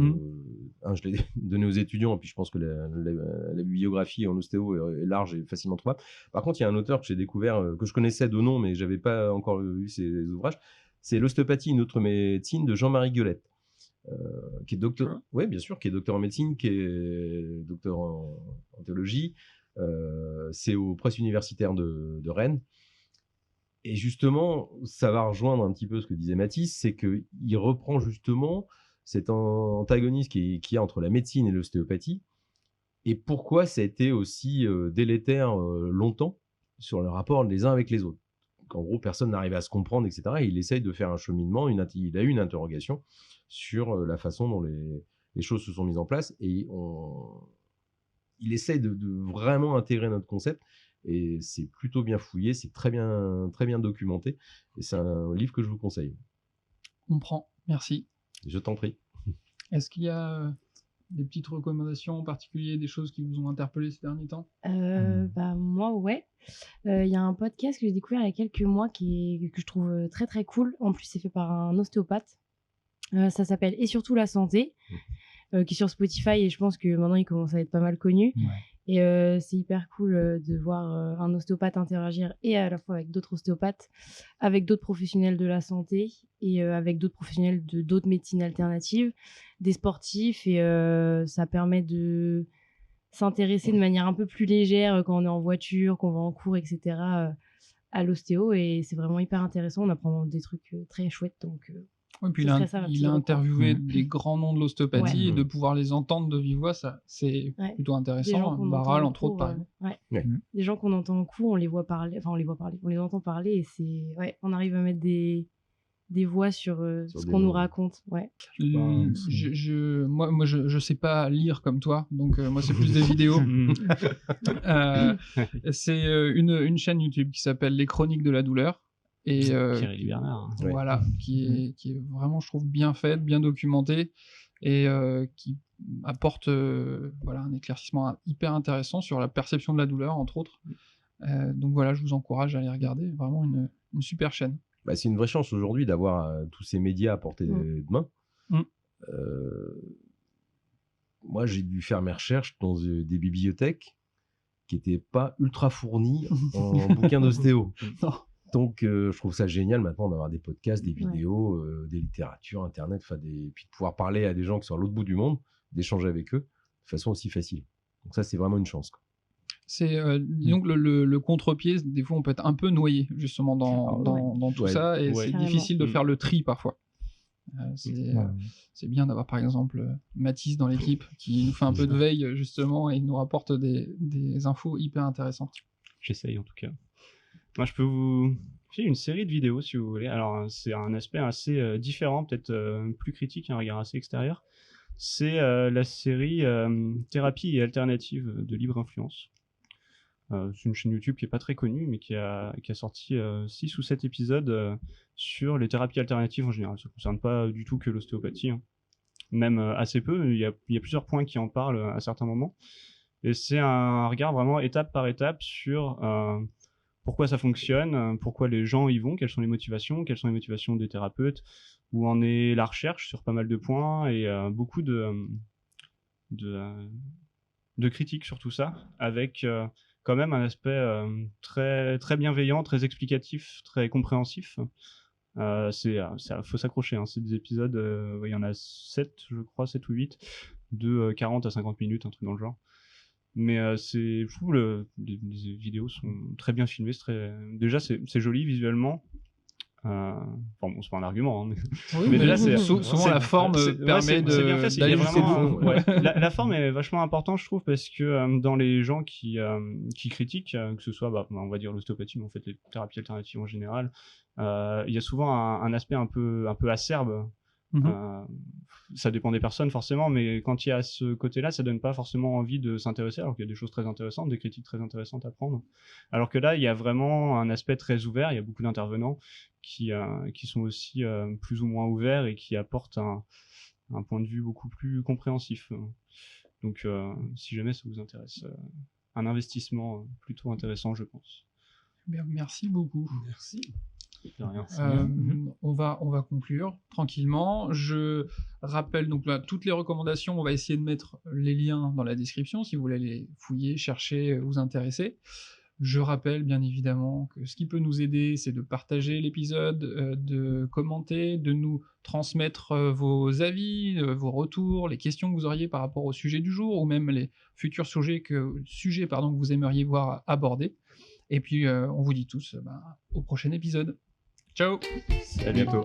je l'ai donné aux étudiants et puis je pense que la bibliographie en ostéo est large et facilement trouvable. Par contre, il y a un auteur que j'ai découvert, que je connaissais de nom mais j'avais pas encore vu ses ouvrages, c'est L'ostéopathie, une autre médecine de Jean-Marie Gueulette. Qui est docteur, ouais, bien sûr, qui est docteur en médecine, qui est docteur en théologie. C'est aux presses universitaires de Rennes. Et justement, ça va rejoindre un petit peu ce que disait Mathis, c'est qu'il reprend justement cet antagonisme qu'il y a entre la médecine et l'ostéopathie, et pourquoi ça a été aussi délétère longtemps sur le rapport des uns avec les autres. En gros, personne n'arrivait à se comprendre, etc. Et il essaye de faire un cheminement, il a eu une interrogation sur la façon dont les choses se sont mises en place, et il essaye de vraiment intégrer notre concept, et c'est plutôt bien fouillé, c'est très bien documenté, et c'est un livre que je vous conseille. On prend, merci. Je t'en prie. Est-ce qu'il y a des petites recommandations en particulier, des choses qui vous ont interpellé ces derniers temps? Moi, ouais. Il y a un podcast que j'ai découvert il y a quelques mois que je trouve très très cool. En plus, c'est fait par un ostéopathe. Ça s'appelle Et surtout la santé, qui est sur Spotify, et je pense que maintenant il commence à être pas mal connu. Ouais. Et c'est hyper cool de voir un ostéopathe interagir et à la fois avec d'autres ostéopathes, avec d'autres professionnels de la santé et avec d'autres professionnels de d'autres médecines alternatives, des sportifs, et ça permet de s'intéresser de manière un peu plus légère quand on est en voiture, qu'on va en cours, etc. À l'ostéo, et c'est vraiment hyper intéressant. On apprend des trucs très chouettes, donc ouais, puis il a interviewé des grands noms de l'ostéopathie, et de pouvoir les entendre de vive voix, ça c'est plutôt intéressant. Barral, entre autres, par exemple. Des gens qu'on entend en cours, on les voit parler, on les entend parler, et on arrive à mettre des voix sur ce qu'on nous raconte. Ouais. Moi, je sais pas lire comme toi, donc moi c'est plus des vidéos. C'est une chaîne YouTube qui s'appelle Les Chroniques de la douleur. Et Thierry Bernard. Voilà, qui est vraiment, je trouve, bien faite, bien documentée, et qui apporte un éclaircissement hyper intéressant sur la perception de la douleur, entre autres. Donc voilà, je vous encourage à aller regarder, vraiment une super chaîne. C'est une vraie chance aujourd'hui d'avoir tous ces médias à portée de main. Moi, j'ai dû faire mes recherches dans des bibliothèques qui n'étaient pas ultra fournies en bouquins d'ostéo. Donc, je trouve ça génial maintenant d'avoir des podcasts, des vidéos, des littératures, Internet, puis de pouvoir parler à des gens qui sont à l'autre bout du monde, d'échanger avec eux de façon aussi facile. Donc ça, c'est vraiment une chance, quoi. C'est disons que le contre-pied, des fois on peut être un peu noyé justement dans tout ça, et c'est difficile de faire le tri parfois. C'est bien d'avoir par exemple Mathis dans l'équipe qui nous fait un peu de veille justement, et il nous rapporte des infos hyper intéressantes. J'essaye en tout cas. Moi je peux vous faire une série de vidéos si vous voulez. Alors c'est un aspect assez différent, peut-être plus critique, un regard assez extérieur. C'est la série Thérapie et alternatives de Libre Influence. C'est une chaîne YouTube qui est pas très connue, mais qui a sorti 6 ou 7 épisodes sur les thérapies alternatives en général. Ça ne concerne pas du tout que l'ostéopathie, hein. Même assez peu. Il y a plusieurs points qui en parlent à certains moments. Et c'est un regard vraiment étape par étape sur pourquoi ça fonctionne, pourquoi les gens y vont, quelles sont les motivations des thérapeutes, où en est la recherche sur pas mal de points, et beaucoup de critiques sur tout ça, avec quand même un aspect très, très bienveillant, très explicatif, très compréhensif. Faut s'accrocher, hein. C'est des épisodes, il y en a 7, je crois, 7 ou 8, de 40 à 50 minutes, un truc dans le genre. Mais je trouve les vidéos sont très bien filmées. Déjà, c'est joli visuellement. Enfin, bon, c'est pas un argument, hein, mais déjà, souvent la forme permet c'est bien fait, d'aller jusqu'au bout. Ouais. La forme est vachement importante, je trouve, parce que dans les gens qui critiquent, que ce soit, on va dire l'ostéopathie, mais en fait les thérapies alternatives en général, il y a souvent un aspect un peu acerbe. Ça dépend des personnes forcément, mais quand il y a ce côté-là, ça donne pas forcément envie de s'intéresser, alors qu'il y a des choses très intéressantes, des critiques très intéressantes à prendre. Alors que là, il y a vraiment un aspect très ouvert, il y a beaucoup d'intervenants qui sont aussi plus ou moins ouverts et qui apportent un point de vue beaucoup plus compréhensif. Donc si jamais ça vous intéresse, un investissement plutôt intéressant, je pense. Bien, merci beaucoup. Merci. De rien. On va conclure tranquillement. Je rappelle donc là toutes les recommandations. On va essayer de mettre les liens dans la description si vous voulez les fouiller, chercher, vous intéresser. Je rappelle bien évidemment que ce qui peut nous aider, c'est de partager l'épisode, de commenter, de nous transmettre vos avis, vos retours, les questions que vous auriez par rapport au sujet du jour ou même les futurs sujets que vous aimeriez voir abordés. Et puis on vous dit tous au prochain épisode. Ciao. À bientôt.